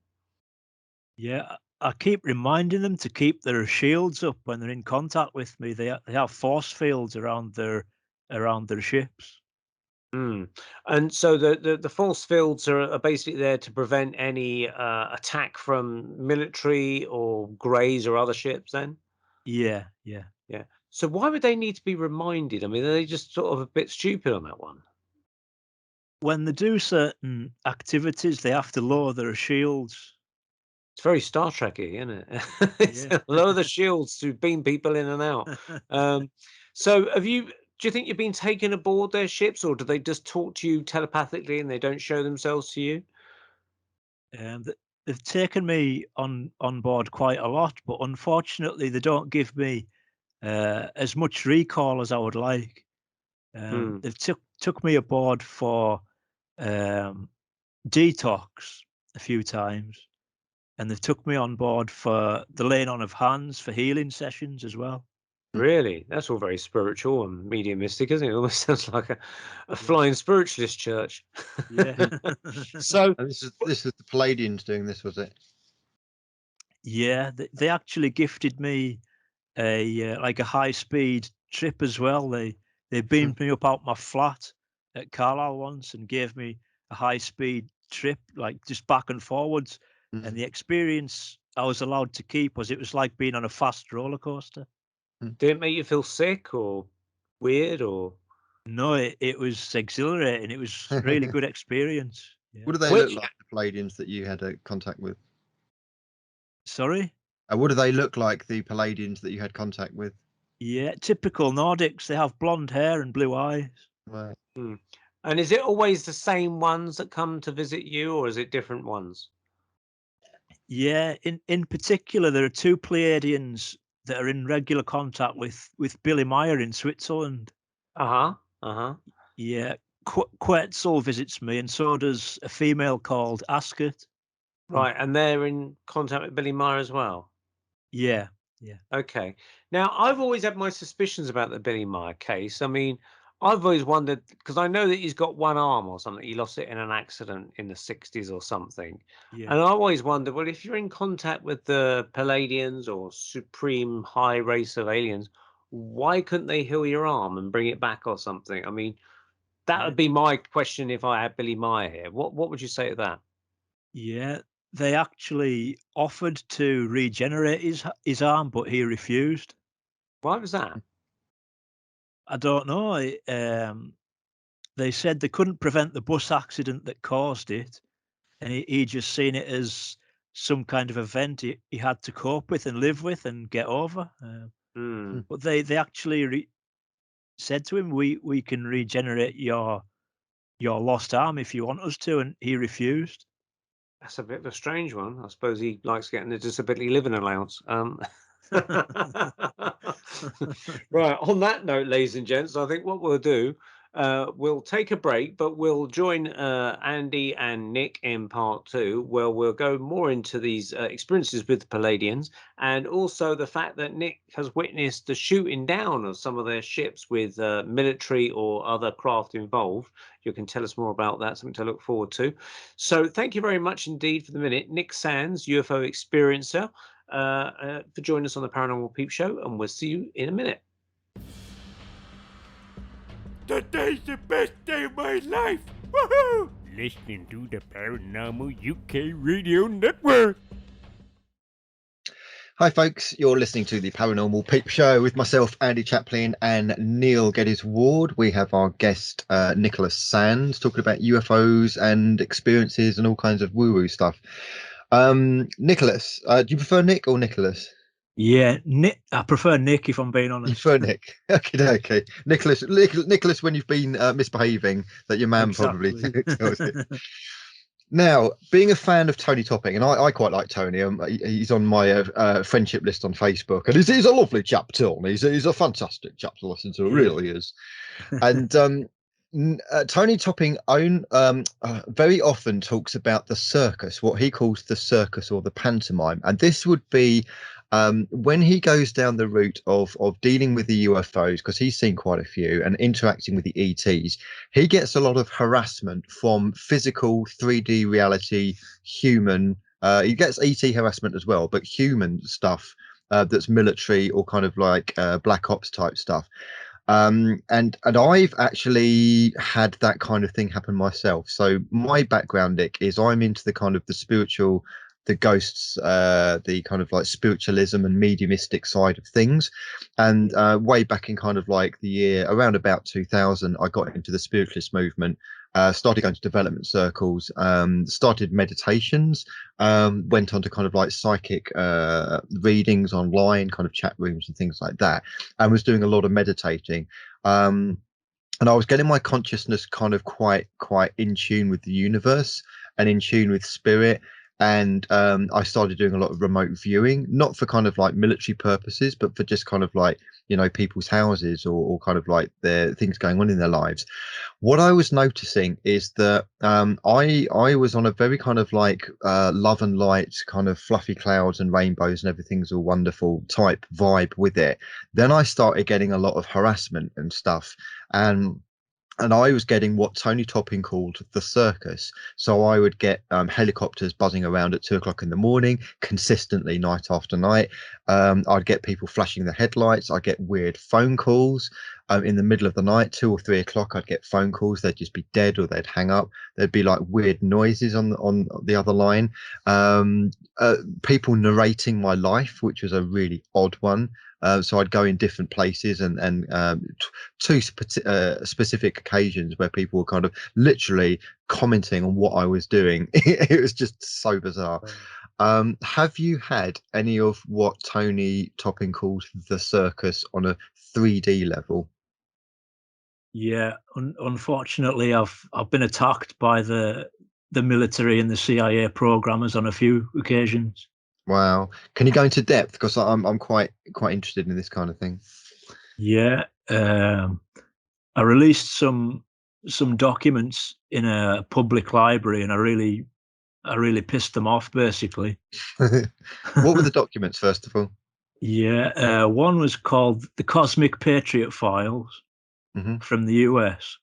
yeah. I keep reminding them to keep their shields up when they're in contact with me. They have force fields around their ships. And so the force fields are basically there to prevent any attack from military or Greys or other ships. Then, Yeah, yeah. yeah. So why would they need to be reminded? I mean, are they just sort of a bit stupid on that one? When they do certain activities, they have to lower their shields. It's very Star Trekky, isn't it? It's Yeah. lower the shields to beam people in and out. Um, so have you? Do you think you've been taken aboard their ships, or do they just talk to you telepathically and they don't show themselves to you? They've taken me on board quite a lot, but unfortunately, they don't give me as much recall as I would like. Hmm. They've took me aboard for um, detox a few times, and they've took me on board for the laying on of hands for healing sessions as well. Really? That's all very spiritual and mediumistic, isn't it? Almost sounds like a Yeah, flying spiritualist church. yeah, So, And this is the Palladians doing this, was it? yeah. They actually gifted me a like a high speed trip as well. They Mm, beamed me up out my flat at Carlisle once and gave me a high speed trip, like just back and forwards. And mm, the experience I was allowed to keep was it was like being on a fast roller coaster. mm. did it make you feel sick or weird or No, it was exhilarating. It was really good experience. Yeah. What do they look which? like, the Palladians that you had contact with? Sorry. What do they look like, the Palladians that you had contact with? Yeah, typical Nordics. They have blonde hair and blue eyes. Right. Hmm. And is it always the same ones that come to visit you, or is it different ones? Yeah, in particular, there are two Pleiadians that are in regular contact with Billy Meyer in Switzerland. Uh huh. Uh huh. Yeah, Quetzal visits me, and so does a female called Ascot. Mm. Right, and they're in contact with Billy Meyer as well. Yeah, yeah, Okay. Now, I've always had my suspicions about the Billy Meyer case. I mean, I've always wondered because I know that he's got one arm or something. He lost it in an accident in the 60s or something. yeah. And I always wondered, well, if you're in contact with the Palladians or supreme high race of aliens, why couldn't they heal your arm and bring it back or something? I mean, That would be my question if I had Billy Meyer here. What would you say to that? Yeah, they actually offered to regenerate his arm, but he refused. Why was that? I don't know. They said they couldn't prevent the bus accident that caused it, and he just seen it as some kind of event he had to cope with and live with and get over. But they actually said to him, "We can regenerate your lost arm if you want us to," and he refused. That's a bit of a strange one. I suppose he likes getting a disability living allowance. Right. On that note, ladies and gents, I think what we'll do, we'll take a break, but we'll join Andy and Nick in part 2, where we'll go more into these experiences with the Pleiadians, and also the fact that Nick has witnessed the shooting down of some of their ships with military or other craft involved. You can tell us more about that, something to look forward to. So thank you very much indeed for the minute. Nic Sands, UFO experiencer, for joining us on the Paranormal Peep Show, and we'll see you in a minute. Today's the best day of my life! Woohoo! Listening to the Paranormal UK Radio Network. Hi folks, you're listening to the Paranormal Peep Show with myself, Andy Chaplin, and Neil Geddes Ward. We have our guest, Nic Sands, talking about UFOs and experiences and all kinds of woo-woo stuff. Nicholas, do you prefer Nick or Nicholas? Yeah, Nick. I prefer Nick, if I'm being honest. You prefer Nick? Okay. Nicholas, when you've been misbehaving, that your man probably tells you. Now, being a fan of Tony Topping, and I quite like Tony. He's on my friendship list on Facebook, and he's a lovely chap, Tony. He's a fantastic chap to listen to, really is. And Tony Topping very often talks about the circus, what he calls the circus or the pantomime, and this would be when he goes down the route of dealing with the UFOs, because he's seen quite a few, and interacting with the ETs, he gets a lot of harassment from physical 3D reality human. He gets ET harassment as well, but human stuff that's military or kind of like black ops type stuff. And I've actually had that kind of thing happen myself. So my background, Nick, is I'm into the kind of the spiritual, the ghosts, the kind of like spiritualism and mediumistic side of things. And way back in kind of like the year around about 2000, I got into the spiritualist movement, started going to development circles, started meditations, went on to kind of like psychic readings online, kind of chat rooms and things like that, and was doing a lot of meditating. And I was getting my consciousness kind of quite in tune with the universe and in tune with spirit. And I started doing a lot of remote viewing, not for kind of like military purposes, but for just kind of like, you know, people's houses or kind of like their things going on in their lives. What I was noticing is that I was on a very kind of like love and light, kind of fluffy clouds and rainbows and everything's all wonderful type vibe with it. Then I started getting a lot of harassment and stuff. And I was getting what Tony Topping called the circus. So I would get helicopters buzzing around at 2 o'clock in the morning, consistently night after night. I'd get people flashing their headlights. I'd get weird phone calls in the middle of the night, 2 or 3 o'clock. I'd get phone calls. They'd just be dead or they'd hang up. There'd be like weird noises on the other line. People narrating my life, which was a really odd one. So I'd go in different places and two specific occasions where people were kind of literally commenting on what I was doing. It was just so bizarre. Have you had any of what Tony Topping calls the circus on a 3D level? Yeah, unfortunately, I've been attacked by the military and the CIA programmers on a few occasions. Wow. Can you go into depth? Because I'm quite interested in this kind of thing. Yeah. I released some documents in a public library, and I really pissed them off, basically. What were the documents, first of all? Yeah. One was called the Cosmic Patriot Files from the US.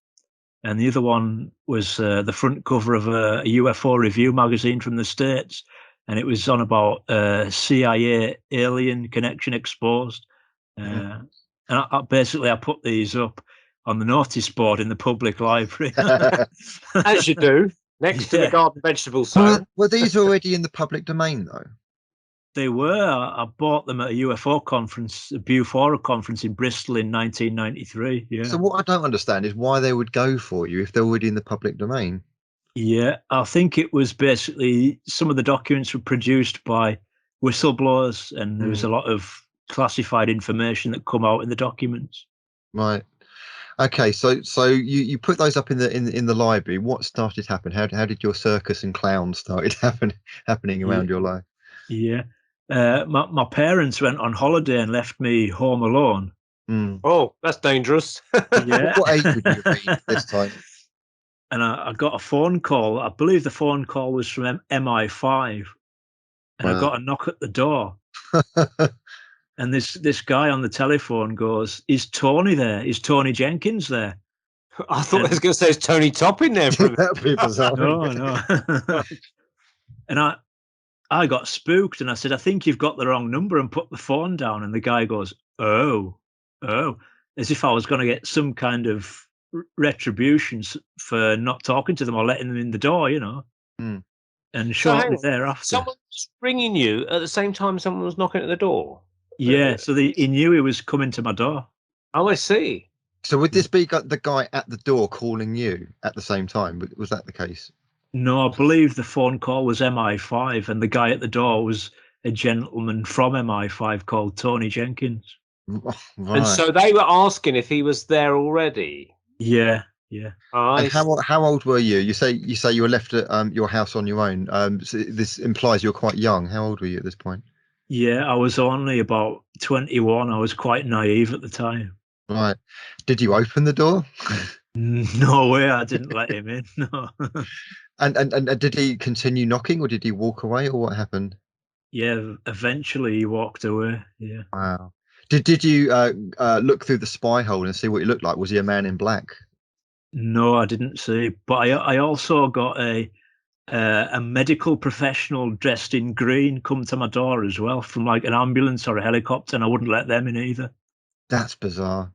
And the other one was the front cover of a UFO review magazine from the States. And it was on about CIA alien connection exposed. And I put these up on the notice board in the public library. As you do, next to the garden vegetable sale. Were these already in the public domain, though? They were. I bought them at a UFO conference, a Bufora conference in Bristol in 1993. Yeah. So what I don't understand is why they would go for you if they're already in the public domain. Yeah, I think it was basically some of the documents were produced by whistleblowers, and there was a lot of classified information that come out in the documents. Right. Okay. So you put those up in the library. What started happening? How did your circus and clowns started happening around your life? Yeah. My parents went on holiday and left me home alone. Oh, that's dangerous. Yeah. What age would you be this time? And I got a phone call. I believe the phone call was from MI5, and I got a knock at the door. And this guy on the telephone goes, "Is Tony there? Is Tony Jenkins there?" I thought I was going to say, "Is Tony Topping there?" That'd be bizarre. No. And I got spooked, and I said, "I think you've got the wrong number," and put the phone down. And the guy goes, "Oh," as if I was going to get some kind of retribution for not talking to them or letting them in the door, you know. And shortly thereafter, someone was ringing you at the same time someone was knocking at the door. Yeah, so he knew he was coming to my door. Oh, I see. So would this be the guy at the door calling you at the same time? Was that the case? No, I believe the phone call was MI5, and the guy at the door was a gentleman from MI5 called Tony Jenkins. Right. And so they were asking if he was there already. Yeah. And how old were you? You say you were left at your house on your own. So this implies you're quite young. How old were you at this point? Yeah, I was only about 21. I was quite naive at the time. Right. Did you open the door? No way. I didn't let him in. No. And did he continue knocking, or did he walk away, or what happened? Yeah, eventually he walked away. Yeah. Wow. Did you look through the spy hole and see what he looked like? Was he a man in black? No, I didn't see. But I also got a medical professional dressed in green come to my door as well, from like an ambulance or a helicopter, and I wouldn't let them in either. That's bizarre.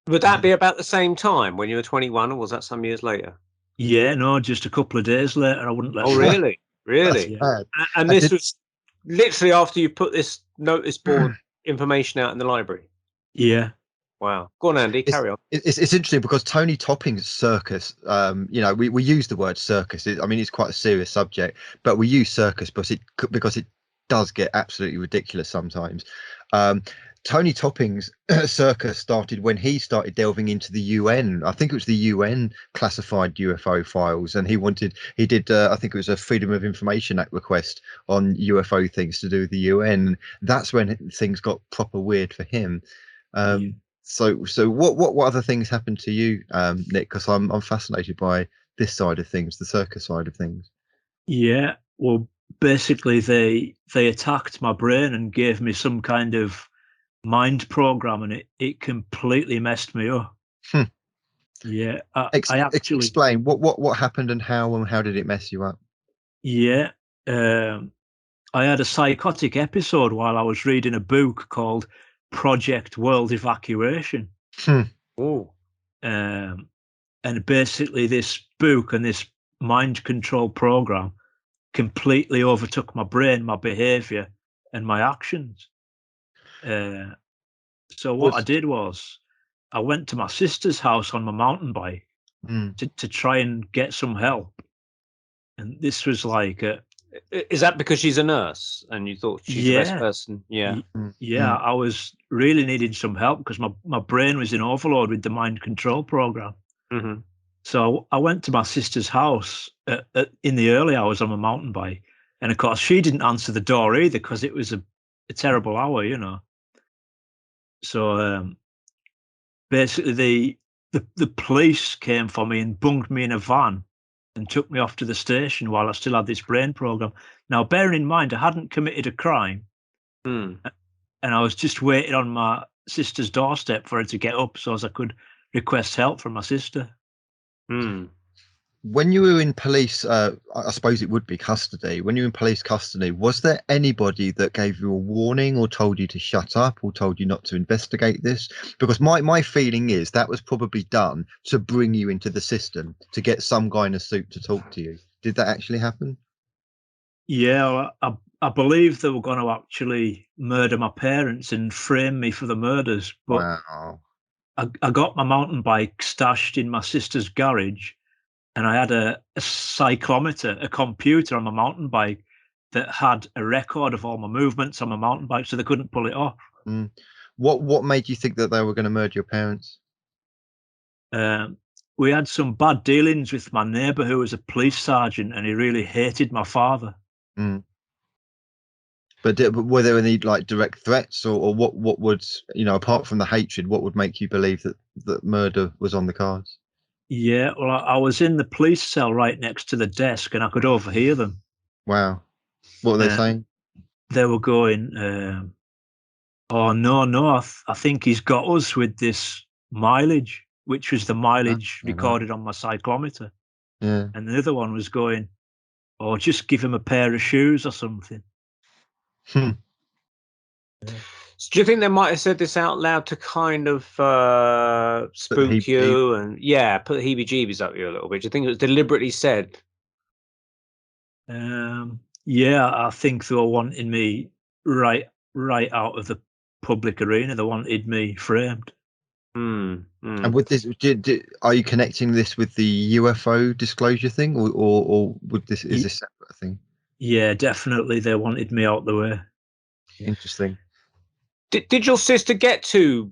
Would that be about the same time when you were 21, or was that some years later? Yeah, no, just a couple of days later. I wouldn't let them. Really? Really? And this was literally after you put this notice board information out in the library? Yeah. Wow. Go on, Andy, carry on. It's interesting because Tony Topping's circus, we use the word circus. It's quite a serious subject, but we use circus because it does get absolutely ridiculous sometimes. Tony Topping's circus started when he started delving into the UN. I think it was the UN classified UFO files, and he did I think it was a Freedom of Information Act request on UFO things to do with the UN. That's when things got proper weird for him. So what other things happened to you, Nick? Because I'm fascinated by this side of things, the circus side of things. Yeah, well, basically they attacked my brain and gave me some kind of mind program, and it completely messed me up. Yeah, I actually explain what happened and how did it mess you up? Yeah, I had a psychotic episode while I was reading a book called Project World Evacuation. And basically this book and this mind control program completely overtook my brain, my behavior, and my actions. So what I did was I went to my sister's house on my mountain bike to try and get some help. And this was like is that because she's a nurse and you thought she's the best person? Yeah, I was really needing some help because my brain was in overload with the mind control program. So I went to my sister's house in the early hours on my mountain bike, and of course she didn't answer the door either because it was a terrible hour, you know. So basically the police came for me and bunged me in a van and took me off to the station while I still had this brain program. Now, bearing in mind, I hadn't committed a crime, and I was just waiting on my sister's doorstep for her to get up so as I could request help from my sister. When you were in police, I suppose it would be custody. When you were in police custody, was there anybody that gave you a warning or told you to shut up or told you not to investigate this? Because my feeling is that was probably done to bring you into the system, to get some guy in a suit to talk to you. Did that actually happen? Yeah, I believe they were going to actually murder my parents and frame me for the murders. But Wow. I got my mountain bike stashed in my sister's garage, and I had a cyclometer, a computer on my mountain bike that had a record of all my movements on my mountain bike, so they couldn't pull it off. What made you think that they were going to murder your parents? We had some bad dealings with my neighbour who was a police sergeant, and he really hated my father. But were there any like direct threats, or what would, apart from the hatred, what would make you believe that murder was on the cards? Yeah, well, I was in the police cell right next to the desk, and I could overhear them. Wow. What were they saying? They were going, oh, no, I think he's got us with this mileage, which was the mileage recorded on my cyclometer. Yeah. And the other one was going, oh, just give him a pair of shoes or something. So do you think they might have said this out loud to kind of spook you and put the heebie-jeebies up you a little bit? Do you think it was deliberately said? Yeah, I think they were wanting me right out of the public arena. They wanted me framed. And with this, are you connecting this with the UFO disclosure thing, or would this is a separate thing? Yeah, definitely. They wanted me out the way. Interesting. Did your sister get to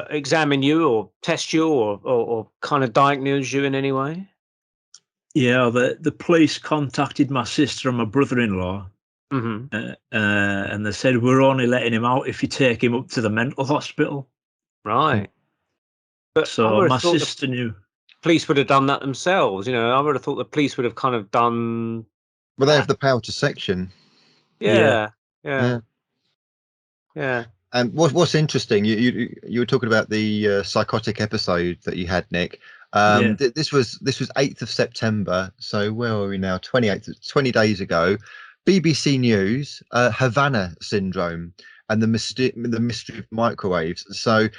examine you or test you or kind of diagnose you in any way? Yeah, the police contacted my sister and my brother-in-law, and they said, we're only letting him out if you take him up to the mental hospital. Right. But so my sister knew. Police would have done that themselves. I would have thought the police would have kind of done. Well, they have the power to section. Yeah. And what's interesting, you were talking about the psychotic episode that you had, Nick. This was 8th of September. So where are we now? 20 days ago. BBC News, Havana syndrome and the mystery of microwaves. So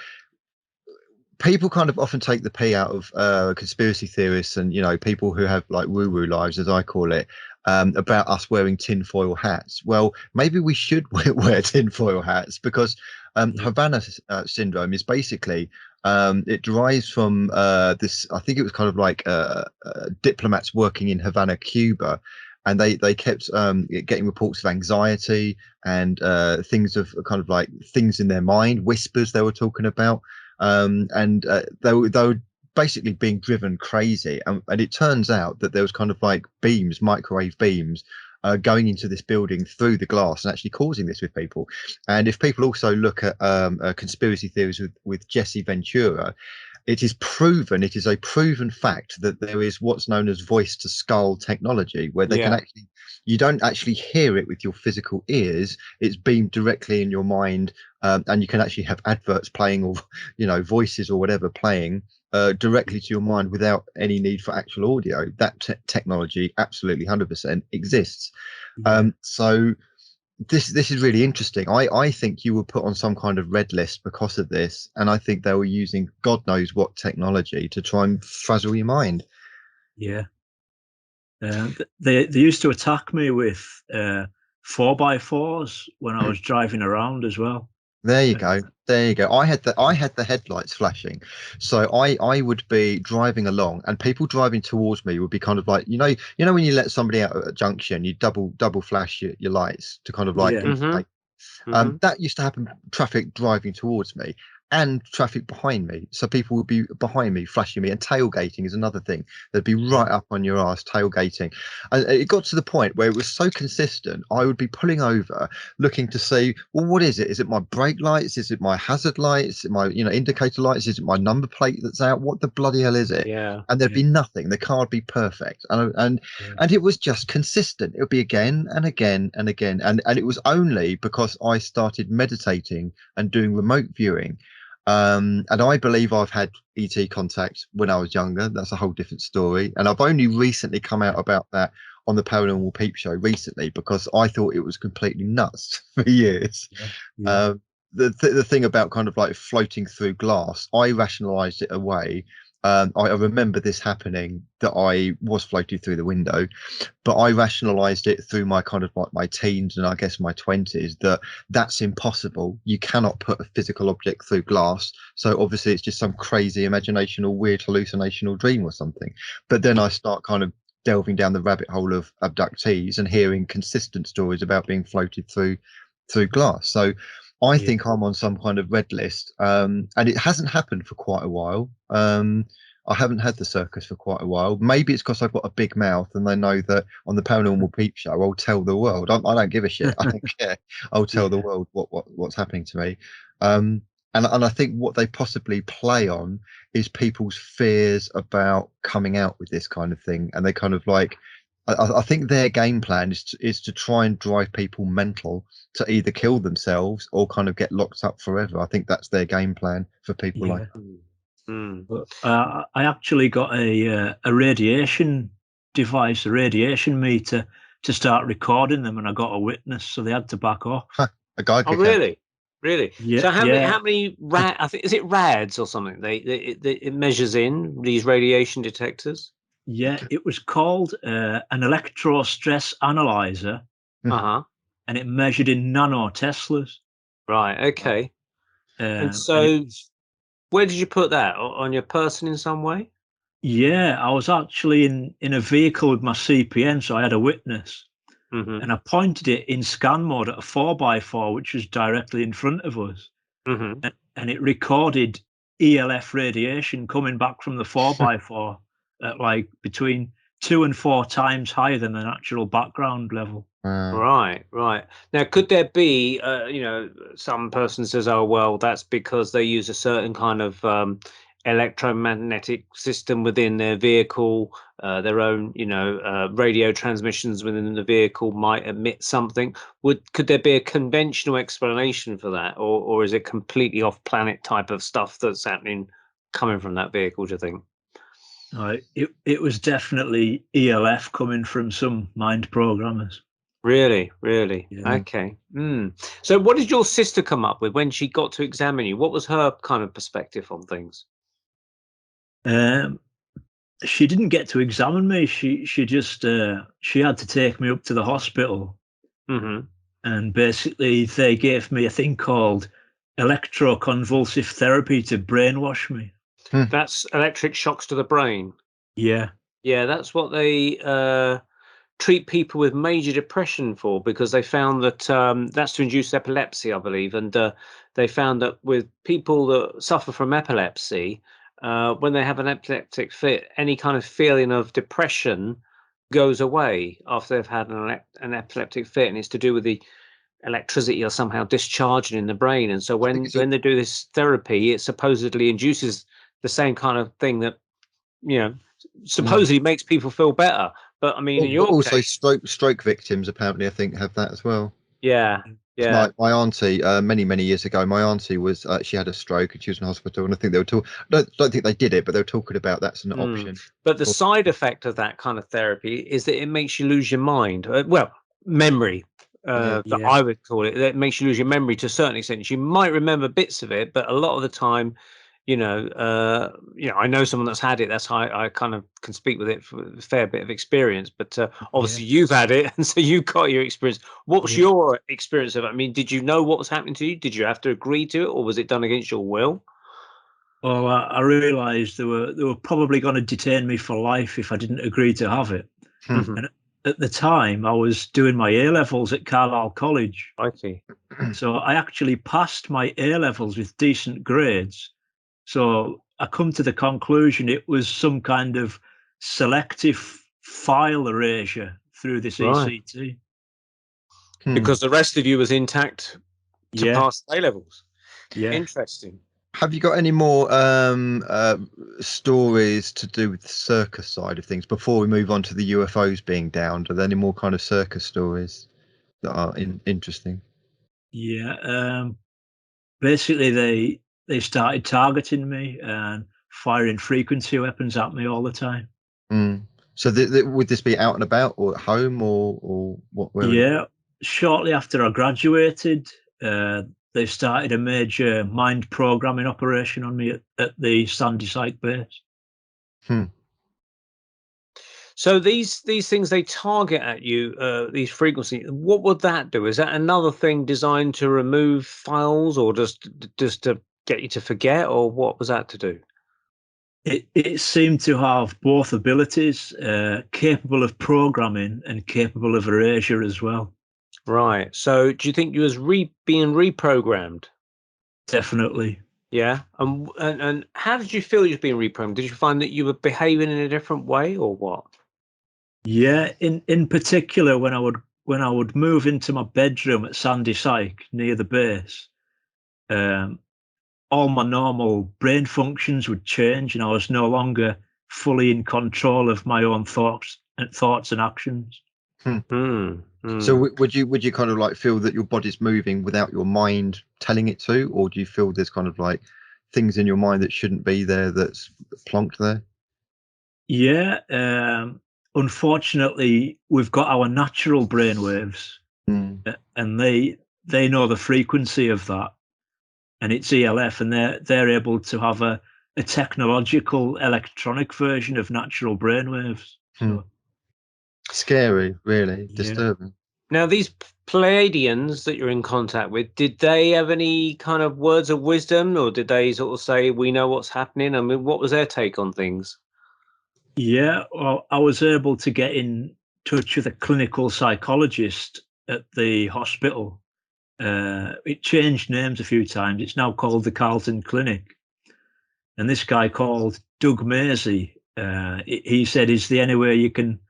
people kind of often take the pee out of conspiracy theorists and people who have like woo-woo lives, as I call it, about us wearing tinfoil hats. Well, maybe we should wear tinfoil hats, because Havana syndrome is basically it derives from this. I think it was kind of like diplomats working in Havana, Cuba. And they kept getting reports of anxiety and things of kind of like things in their mind, whispers they were talking about. And they were basically being driven crazy. And it turns out that there was kind of like beams, microwave beams, going into this building through the glass and actually causing this with people. And if people also look at conspiracy theories with Jesse Ventura, it is a proven fact that there is what's known as voice to skull technology, where they can actually, you don't actually hear it with your physical ears. It's beamed directly in your mind, and you can actually have adverts playing, or voices or whatever playing directly to your mind without any need for actual audio. That technology absolutely 100% exists. So this is really interesting. I think you were put on some kind of red list because of this, and I think they were using God knows what technology to try and frazzle your mind. Yeah. They used to attack me with 4x4s when I was driving around as well. There you go. I had the headlights flashing, so I would be driving along, and people driving towards me would be kind of like, when you let somebody out at a junction, you double flash your lights to kind of like indicate. That used to happen. Traffic driving towards me and traffic behind me, so people would be behind me flashing me. And tailgating is another thing. They'd be right up on your ass tailgating, and it got to the point where it was so consistent. I would be pulling over looking to see, well, what is it? Is it my brake lights? Is it my hazard lights? Is it my indicator lights? Is it my number plate that's out? What the bloody hell is it? And there'd be nothing. The car would be perfect, and it was just consistent. It would be again and again and again, and it was only because I started meditating and doing remote viewing And I believe I've had ET contact when I was younger. That's a whole different story. And I've only recently come out about that on the Paranormal Peep Show recently, because I thought it was completely nuts for years. Yeah. The thing about kind of like floating through glass, I rationalized it away. I remember this happening, that I was floating through the window, but I rationalized it through my kind of like my teens and I guess my 20s, that that's impossible. You cannot put a physical object through glass. So obviously it's just some crazy imagination or weird hallucination or dream or something. But then I start kind of delving down the rabbit hole of abductees and hearing consistent stories about being floated through glass. So I think I'm on some kind of red list, and it hasn't happened for quite a while. I haven't had the circus for quite a while. Maybe it's because I've got a big mouth and they know that on the Paranormal Peep Show, I'll tell the world. I don't give a shit. I don't care. I'll tell the world what's happening to me. And I think what they possibly play on is people's fears about coming out with this kind of thing. And they kind of like, I think their game plan is to try and drive people mental to either kill themselves or kind of get locked up forever. I think that's their game plan for people like that. But, I actually got a radiation device, a radiation meter, to start recording them, and I got a witness, so they had to back off. A guy could really? Yeah. So how many I think, is it rads or something? It measures in these radiation detectors. Yeah, it was called an electro stress analyzer. And it measured in nanoteslas. Right. Okay. And so, where did you put that? On your person in some way? Yeah, I was actually in a vehicle with my CPN, so I had a witness. And I pointed it in scan mode at a 4x4, which was directly in front of us. And it recorded ELF radiation coming back from the 4x4 at like between 2 and 4 times higher than the natural background level. Right. Now, could there be, some person says, oh, well, that's because they use a certain kind of electromagnetic system within their vehicle, their own, radio transmissions within the vehicle might emit something. Could there be a conventional explanation for that, or is it completely off-planet type of stuff that's happening coming from that vehicle, do you think? It was definitely ELF coming from some mind programmers. Really? Yeah. Okay. So what did your sister come up with when she got to examine you? What was her kind of perspective on things? She didn't get to examine me. She just she had to take me up to the hospital. And basically they gave me a thing called electroconvulsive therapy to brainwash me. That's electric shocks to the brain. Yeah, that's what they treat people with major depression for, because they found that that's to induce epilepsy, I believe. And they found that with people that suffer from epilepsy, when they have an epileptic fit, any kind of feeling of depression goes away after they've had an epileptic fit, and it's to do with the electricity or somehow discharging in the brain. And so when they do this therapy, it supposedly induces the same kind of thing that supposedly makes people feel better. But I mean, in your also case, stroke victims apparently, I think, have that as well. Yeah. My auntie, many years ago, my auntie was she had a stroke and she was in hospital, and I think they were talking. I don't think they did it, but they were talking about that's an option. But the side effect of that kind of therapy is that it makes you lose your mind. Memory. That I would call it. That makes you lose your memory to a certain extent. You might remember bits of it, but a lot of the time, I know someone that's had it. That's how I kind of can speak with it for a fair bit of experience. But obviously, you've had it, and so you got your experience. What was your experience of it? I mean, did you know what was happening to you? Did you have to agree to it, or was it done against your will? Well, I realised they were probably going to detain me for life if I didn't agree to have it. And at the time, I was doing my A-levels at Carlisle College. I see. So I actually passed my A-levels with decent grades. So I come to the conclusion it was some kind of selective file erasure through this ECT. Because the rest of you was intact to pass A-levels. Yeah. Interesting. Have you got any more stories to do with the circus side of things before we move on to the UFOs being downed? Are there any more kind of circus stories that are interesting? Yeah. Basically, they started targeting me and firing frequency weapons at me all the time. So would this be out and about, or at home, or what? Yeah, shortly after I graduated, they started a major mind programming operation on me at the Sandy Psych base. So these things they target at you, these frequencies. What would that do? Is that another thing designed to remove files, or just to get you to forget, or what was that to do? It seemed to have both abilities, capable of programming and capable of erasure as well. Right. So do you think you was being reprogrammed? Definitely. Yeah. And how did you feel you were being reprogrammed? Did you find that you were behaving in a different way, or what? Yeah. In particular, when I would move into my bedroom at Sandy Psych near the base, all my normal brain functions would change, and I was no longer fully in control of my own thoughts and actions. So would you kind of like feel that your body's moving without your mind telling it to, or do you feel there's kind of like things in your mind that shouldn't be there that's plonked there? Yeah. Unfortunately, we've got our natural brain waves, and they know the frequency of that, and it's ELF, and they're able to have a technological electronic version of natural brainwaves. So, scary, really disturbing. Now, these Pleiadians that you're in contact with, did they have any kind of words of wisdom, or did they sort of say, "We know what's happening"? I mean, what was their take on things? Yeah, well, I was able to get in touch with a clinical psychologist at the hospital. It changed names a few times. It's now called the Carlton Clinic. And this guy called Doug Maisie, he said, "Is there any way you can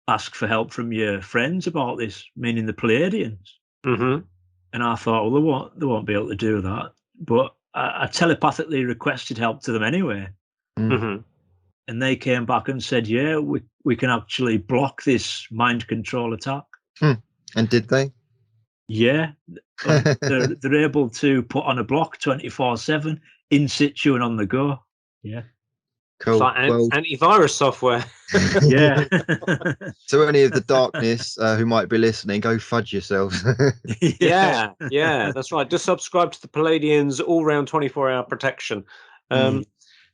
ask for help from your friends about this," meaning the Pleiadians? And I thought, well, they won't be able to do that. But I telepathically requested help to them anyway. And they came back and said, yeah, we can actually block this mind control attack. And did they? Yeah. They're able to put on a block 24/7 in situ and on the go. Yeah. Cool. It's like antivirus software. Yeah. So any of the darkness who might be listening, go fudge yourselves. Yeah, that's right. Just subscribe to the Pleiadians all-round 24-hour protection.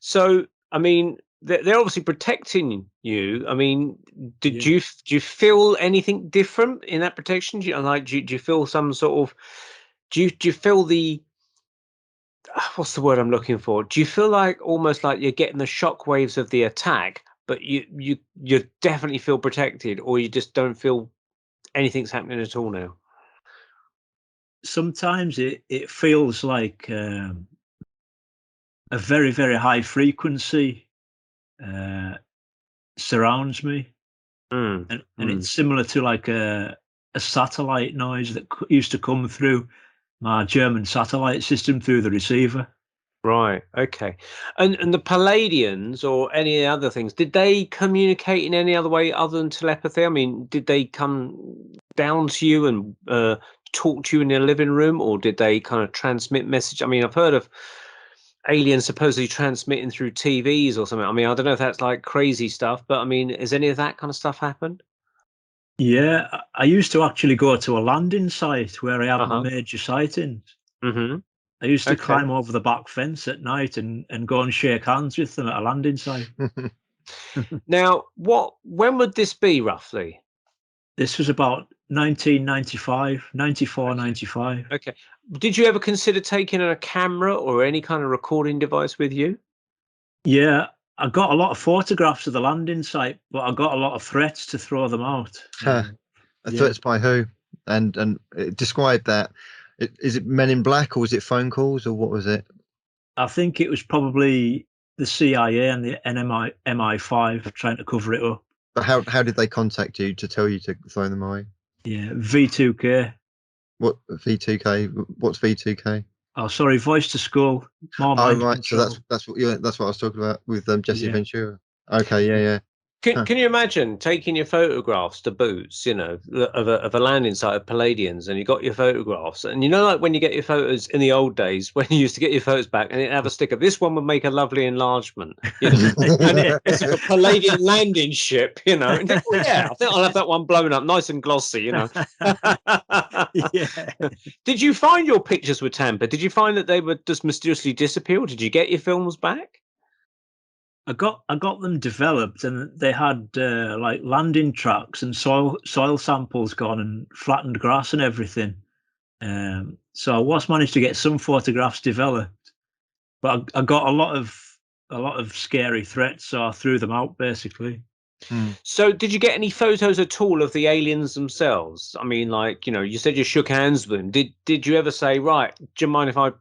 So, I mean, they're obviously protecting you. I mean, do you feel anything different in that protection? Do you feel some sort of? Do you feel the? What's the word I'm looking for? Do you feel like almost like you're getting the shock waves of the attack, but you definitely feel protected, or you just don't feel anything's happening at all now? Sometimes it feels like a very, very high frequency surrounds me, and it's similar to like a satellite noise that used to come through my German satellite system through the receiver. Right. Okay. And the Pleiadians or any other things, did they communicate in any other way other than telepathy? I mean, did they come down to you and talk to you in your living room, or did they kind of transmit message? I mean, I've heard of aliens supposedly transmitting through TVs or something. I mean, I don't know if that's like crazy stuff, but I mean, has any of that kind of stuff happened? Yeah, I used to actually go to a landing site where I had major sightings. I used to climb over the back fence at night and go and shake hands with them at a landing site. Now, when would this be roughly? This was about 1995, 94, 95. Okay. Did you ever consider taking a camera or any kind of recording device with you? Yeah, I got a lot of photographs of the landing site, but I got a lot of threats to throw them out. Threats by who? And describe that. Is it Men in Black, or was it phone calls, or what was it? I think it was probably the CIA and the MI5 trying to cover it up. But how did they contact you to tell you to throw them away? Yeah, V2K. What V2K? What's V2K? Oh, sorry, Voice to Skull. Oh, right. So that's what I was talking about with Jesse Ventura. Okay, yeah. Can you imagine taking your photographs to boots, you know, of a landing site of Pleiadians, and you got your photographs, and you know, like when you get your photos in the old days, when you used to get your photos back, and it have a sticker. This one would make a lovely enlargement, you know, and it's a Pleiadian landing ship, you know. And think, oh, yeah, I think I'll have that one blown up, nice and glossy, you know. Yeah. Did you find your pictures were tampered? Did you find that they would just mysteriously disappear, or did you get your films back? I got them developed, and they had like landing tracks and soil samples gone and flattened grass and everything. So I was managed to get some photographs developed, but I got a lot of scary threats, so I threw them out basically. So did you get any photos at all of the aliens themselves? I mean, like, you know, you said you shook hands with them. Did you ever say, right, do you mind if I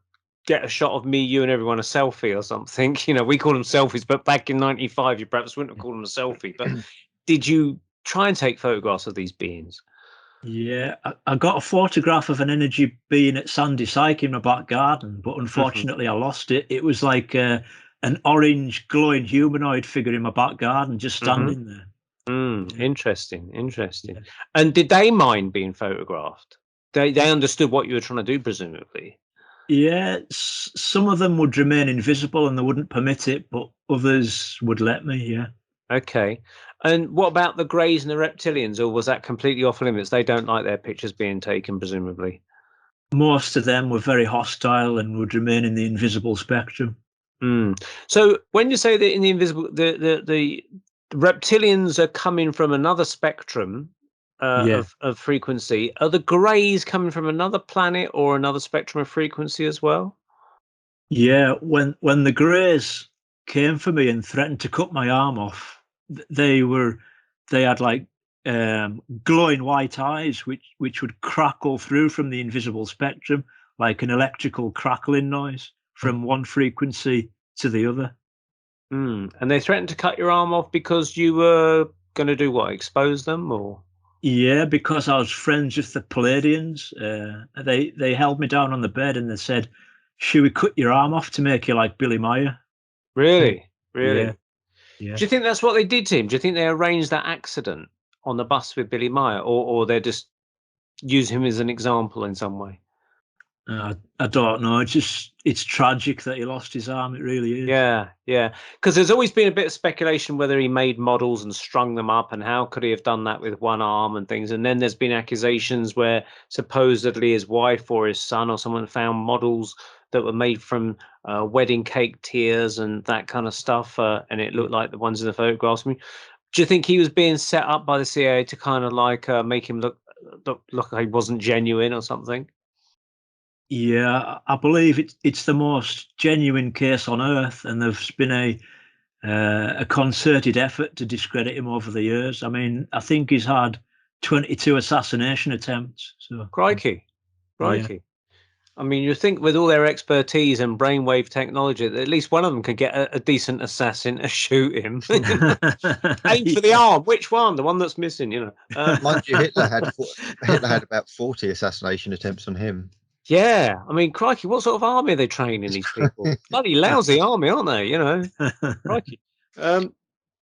get a shot of me, you, and everyone a selfie or something? You know, we call them selfies, but back in '95, you perhaps wouldn't have called them a selfie. But did you try and take photographs of these beings? Yeah, I got a photograph of an energy being at Sandy Psych in my back garden, but unfortunately I lost it. It was like an orange glowing humanoid figure in my back garden, just standing there. Interesting. Yeah. And did they mind being photographed? They understood what you were trying to do, presumably. Yeah, some of them would remain invisible and they wouldn't permit it, but others would let me. Yeah. Okay. And what about the Greys and the Reptilians, or was that completely off limits? They don't like their pictures being taken, presumably. Most of them were very hostile and would remain in the invisible spectrum. So when you say that in the invisible, the Reptilians are coming from another spectrum of frequency, are the Greys coming from another planet or another spectrum of frequency as well? Yeah, when the Greys came for me and threatened to cut my arm off, they had like glowing white eyes which would crackle through from the invisible spectrum like an electrical crackling noise from one frequency to the other. And they threatened to cut your arm off because you were going to do what, expose them, or? Yeah, because I was friends with the Pleiadians. They held me down on the bed and they said, should we cut your arm off to make you like Billy Meyer? Really? Yeah. Do you think that's what they did to him? Do you think they arranged that accident on the bus with Billy Meyer, or they just use him as an example in some way? I don't know. It's tragic that he lost his arm. It really is. Yeah. Because there's always been a bit of speculation whether he made models and strung them up, and how could he have done that with one arm and things. And then there's been accusations where supposedly his wife or his son or someone found models that were made from wedding cake tears and that kind of stuff, and it looked like the ones in the photographs. I mean, do you think he was being set up by the CIA to kind of like make him look like he wasn't genuine or something? Yeah, I believe it's the most genuine case on Earth, and there's been a concerted effort to discredit him over the years. I mean, I think he's had 22 assassination attempts. So Crikey. Yeah. I mean, you think with all their expertise and brainwave technology, that at least one of them could get a decent assassin to shoot him. Aim for the arm. Which one? The one that's missing, you know. Mind you, Hitler had about 40 assassination attempts on him. Yeah, I mean, crikey, what sort of army are they training these people? Bloody lousy army, aren't they? You know, crikey.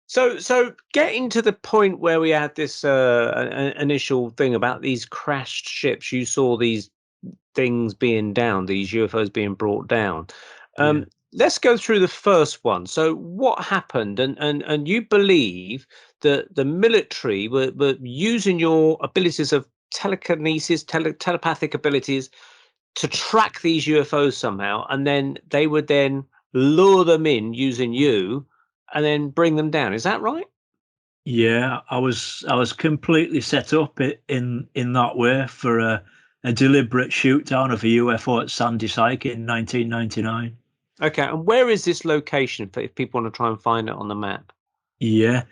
So getting to the point where we had this initial thing about these crashed ships, you saw these things being down, these UFOs being brought down. Let's go through the first one. So what happened? And you believe that the military were using your abilities of telekinesis, telepathic abilities to track these UFOs somehow, and then they would then lure them in using you and then bring them down. Is that right? Yeah, I was completely set up in that way for a deliberate shoot down of a UFO at Sandy Psych in 1999. Okay, and where is this location if people want to try and find it on the map? Yeah,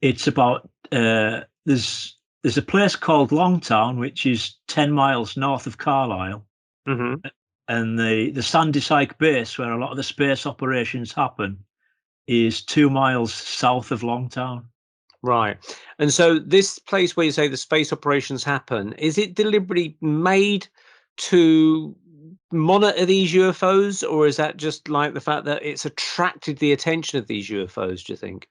it's about there's a place called Longtown, which is 10 miles north of Carlisle. And the Sandy Psych base, where a lot of the space operations happen, is 2 miles south of Longtown. Right. And so this place where you say the space operations happen, is it deliberately made to monitor these UFOs, or is that just like the fact that it's attracted the attention of these UFOs, do you think?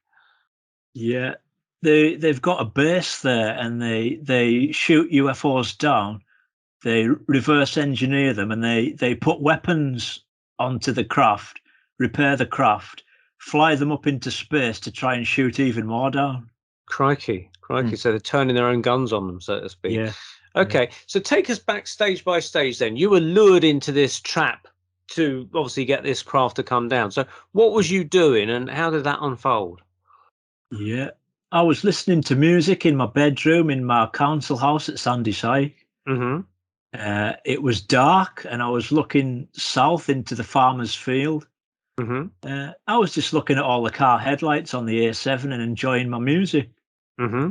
Yeah, they've got a base there, and they shoot UFOs down. They reverse engineer them, and they put weapons onto the craft, repair the craft, fly them up into space to try and shoot even more down. Crikey. So they're turning their own guns on them, so to speak. Yeah. Okay, so take us back stage by stage then. You were lured into this trap to obviously get this craft to come down. So what was you doing, and how did that unfold? Yeah. I was listening to music in my bedroom in my council house at Sandyside. Mm-hmm. It was dark, and I was looking south into the farmer's field. Mm-hmm. I was just looking at all the car headlights on the A7 and enjoying my music. Mm-hmm.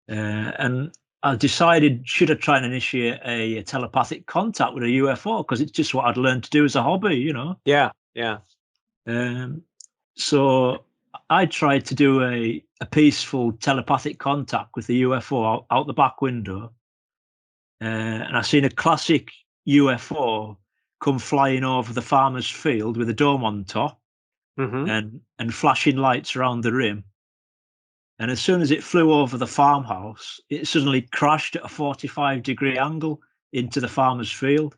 And I decided, should I try and initiate a telepathic contact with a UFO? Because it's just what I'd learned to do as a hobby, you know? Yeah. So I tried to do a peaceful telepathic contact with the UFO out the back window. And I seen a classic UFO come flying over the farmer's field with a dome on top, and flashing lights around the rim. And as soon as it flew over the farmhouse, it suddenly crashed at a 45-degree angle into the farmer's field.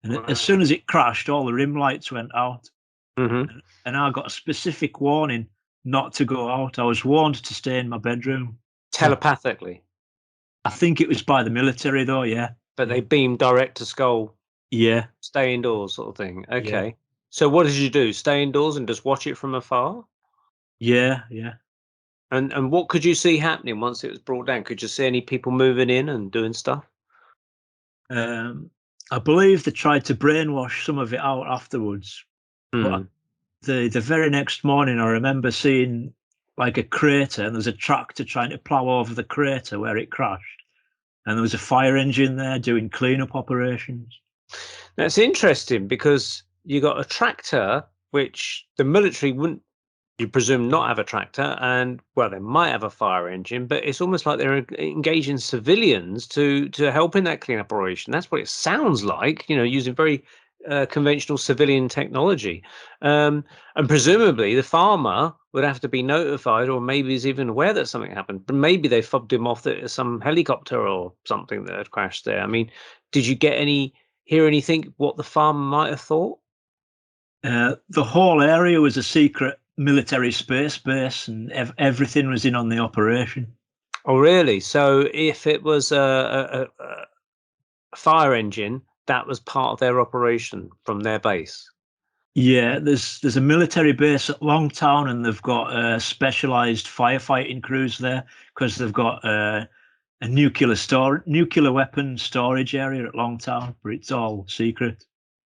And as soon as it crashed, all the rim lights went out. And I got a specific warning not to go out. I was warned to stay in my bedroom. Telepathically? I think it was by the military, though, yeah. But they beamed direct to skull? Yeah. Stay indoors sort of thing? Okay. Yeah. So what did you do? Stay indoors and just watch it from afar? Yeah. And what could you see happening once it was brought down? Could you see any people moving in and doing stuff? I believe they tried to brainwash some of it out afterwards. But the very next morning, I remember seeing like a crater, and there's a tractor trying to plow over the crater where it crashed. And there was a fire engine there doing cleanup operations. That's interesting, because you got a tractor, which the military wouldn't, you presume, not have a tractor, and well, they might have a fire engine, but it's almost like they're engaging civilians to help in that cleanup operation. That's what it sounds like, using very conventional civilian technology. And presumably the farmer would have to be notified, or maybe he's even aware that something happened, but maybe they fobbed him off that some helicopter or something that had crashed there. I mean, did you hear anything what the farmer might have thought? The whole area was a secret military space base, and everything was in on the operation. Oh, really? So if it was a fire engine, that was part of their operation from their base? Yeah, there's a military base at Longtown, and they've got specialized firefighting crews there, because they've got a nuclear weapon storage area at Longtown, but it's all secret.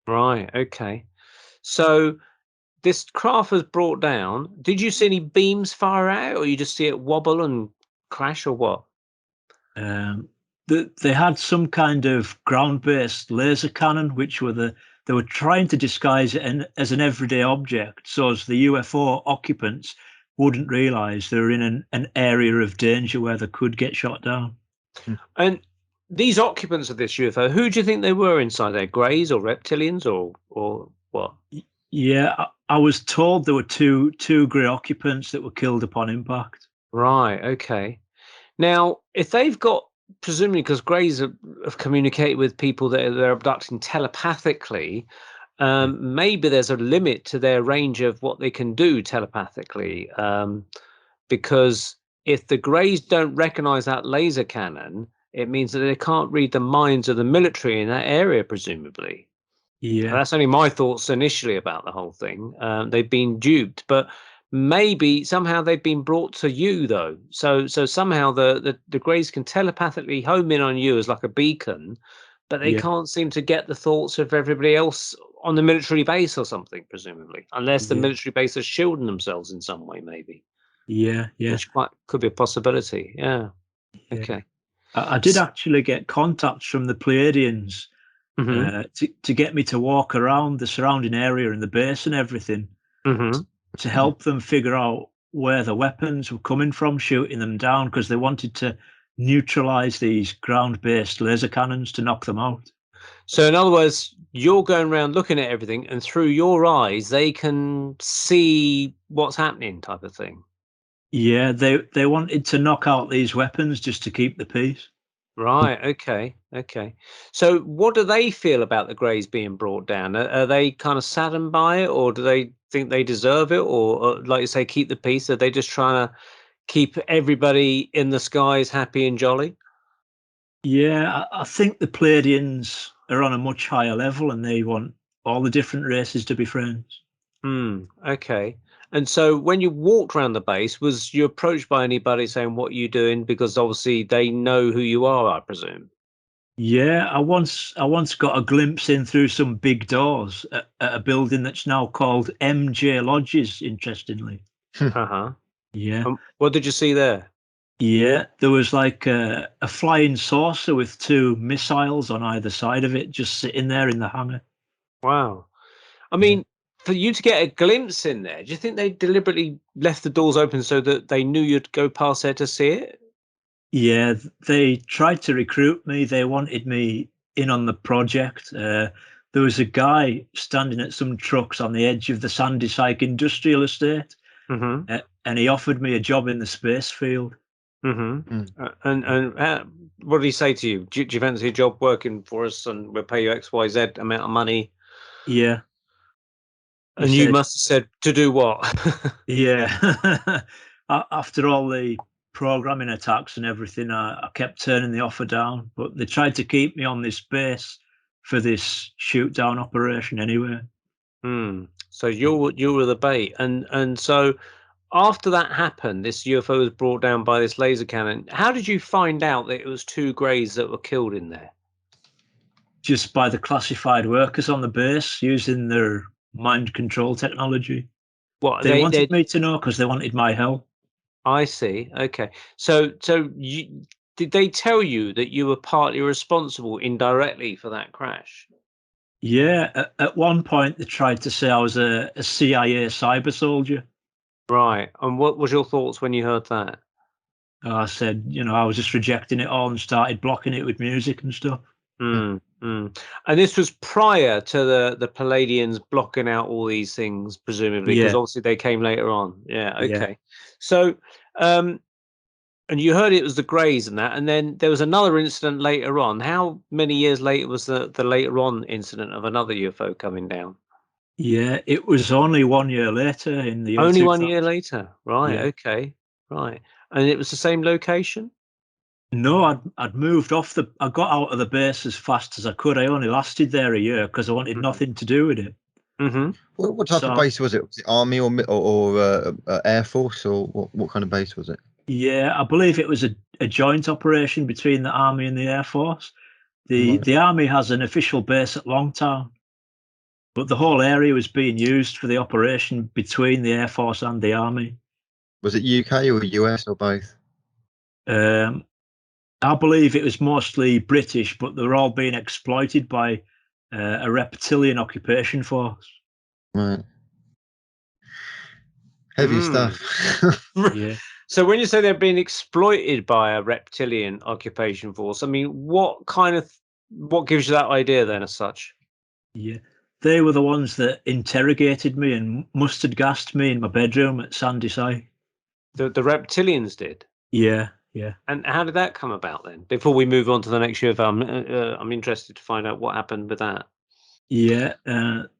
Right. Okay. So this craft was brought down. Did you see any beams fire out, or you just see it wobble and crash, or what? They had some kind of ground-based laser cannon, which they were trying to disguise it as an everyday object, so as the UFO occupants wouldn't realize they were in an area of danger where they could get shot down. And these occupants of this UFO, who do you think they were inside there? Greys or reptilians or what? Yeah, I was told there were two grey occupants that were killed upon impact. Right. Okay. Now, if they've got, presumably because Greys have communicated with people that they're abducting telepathically, maybe there's a limit to their range of what they can do telepathically. Because if the Greys don't recognize that laser cannon, it means that they can't read the minds of the military in that area, presumably. Yeah, that's only my thoughts initially about the whole thing. They've been duped, but maybe somehow they've been brought to you, though. So somehow the Greys can telepathically home in on you as like a beacon, but they can't seem to get the thoughts of everybody else on the military base or something, presumably, unless the military base is shielding themselves in some way, maybe. Yeah. Which could be a possibility. Yeah. Okay. I did actually get contacts from the Pleiadians to get me to walk around the surrounding area and the base and everything, to help them figure out where the weapons were coming from, shooting them down, because they wanted to neutralize these ground-based laser cannons to knock them out. So in other words, you're going around looking at everything, and through your eyes, they can see what's happening, type of thing. Yeah, they wanted to knock out these weapons just to keep the peace. Right. Okay. Okay. So, what do they feel about the Greys being brought down? Are they kind of saddened by it, or do they think they deserve it, or like you say, keep the peace? Are they just trying to keep everybody in the skies happy and jolly? Yeah, I think the Pleiadians are on a much higher level, and they want all the different races to be friends. Okay. And so, when you walked around the base, was you approached by anybody saying, "What are you doing?" Because obviously they know who you are, I presume. Yeah, I once got a glimpse in through some big doors at a building that's now called MJ Lodges. Interestingly, Uh huh. yeah, What did you see there? yeah, there was like a flying saucer with two missiles on either side of it, just sitting there in the hangar. Wow. I Yeah. mean, for you to get a glimpse in there, do you think they deliberately left the doors open so that they knew you'd go past there to see it? Yeah, they tried to recruit me. They wanted me in on the project. There was a guy standing at some trucks on the edge of the Sandy industrial estate, Mm-hmm. and he offered me a job in the space field. Mm-hmm. Mm. And what did he say to you? Do you fancy a job working for us, and we'll pay you XYZ amount of money? Yeah, he And you said, must have said, to do what? yeah. After all the programming attacks and everything, I kept turning the offer down, but they tried to keep me on this base for this shoot down operation anyway. So you were the bait, and so after that happened, this UFO was brought down by this laser cannon. How did you find out that it was two Greys that were killed in there? Just by the classified workers on the base using their mind control technology. What They wanted they me to know because they wanted my help. I see. Okay. So did they tell you that you were partly responsible indirectly for that crash? Yeah, at one point they tried to say I was a CIA cyber soldier. Right. And what was your thoughts when you heard that? I said, I was just rejecting it all and started blocking it with music and stuff. Mm, mm. And this was prior to the Palladians blocking out all these things, presumably, because Yeah, obviously they came later on. Yeah. yeah. Okay. So, and you heard it was the Greys and that, and then there was another incident later on. How many years later was the later on incident of another UFO coming down? Yeah, it was only 1 year later in the year Only 1 2000. year later. Right. Yeah. Okay. Right. And it was the same location? No, I'd moved off I got out of the base as fast as I could. I only lasted there a year because I wanted nothing to do with it. Mm-hmm. What type of So, base was it? Was it Army or Air Force, or what kind of base was it? yeah, I believe it was a joint operation between the Army and the Air Force. Right. The Army has an official base at Longtown, but the whole area was being used for the operation between the Air Force and the Army. Was it UK or US or both? Um, I believe it was mostly British, but they were all being exploited by a reptilian occupation force. Right. Heavy stuff. Yeah. So when you say they're being exploited by a reptilian occupation force, I mean, what gives you that idea then as such? Yeah. They were the ones that interrogated me and mustard gassed me in my bedroom at Sandy. The reptilians did? Yeah, yeah. And how did that come about then? Before we move on to the next UFO, I'm interested to find out what happened with that. Yeah.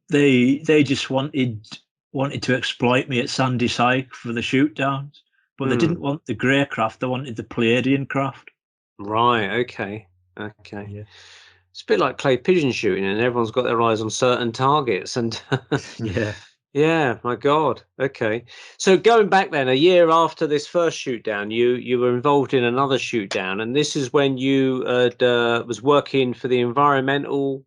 They just wanted to exploit me at Sandy for the shoot downs, but they didn't want the grey craft, they wanted the Pleiadian craft. Right, okay. Okay. Yeah. It's a bit like clay pigeon shooting, and everyone's got their eyes on certain targets. And Yeah. yeah, my God. Okay. So going back then, a year after this first shoot down, you were involved in another shoot down, and this is when you was working for the environmental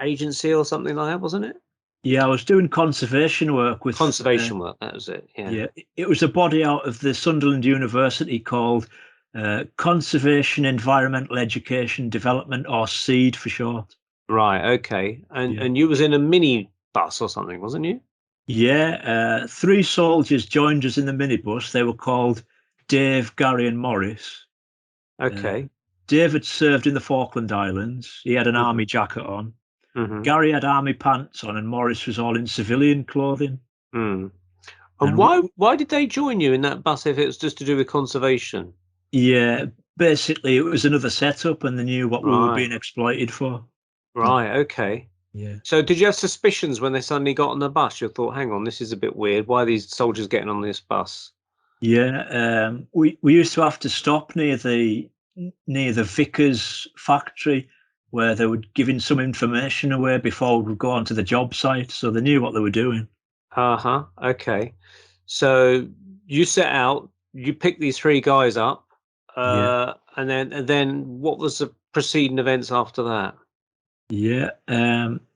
agency or something like that, wasn't it? Yeah, I was doing conservation work with Conservation work. That was it. Yeah. yeah, it was a body out of the Sunderland University called Conservation Environmental Education Development, or SEED for short. Right. Okay. Yeah. And you was in a mini bus or something, wasn't you? Yeah, three soldiers joined us in the minibus. They were called Dave, Gary, and Morris. Okay. Dave had served in the Falkland Islands. He had an army jacket on. Mm-hmm. Gary had army pants on, and Morris was all in civilian clothing. Mm. And why did they join you in that bus if it was just to do with conservation? Yeah, basically it was another setup, and they knew what we were being exploited for. Right. Okay. Yeah. So did you have suspicions when they suddenly got on the bus? You thought, hang on, this is a bit weird. Why are these soldiers getting on this bus? Yeah. We used to have to stop near the Vickers factory, where they were giving some information away before we would go onto the job site, so they knew what they were doing. Okay. So you set out, you picked these 3 guys up, and then what was the preceding events after that? Yeah,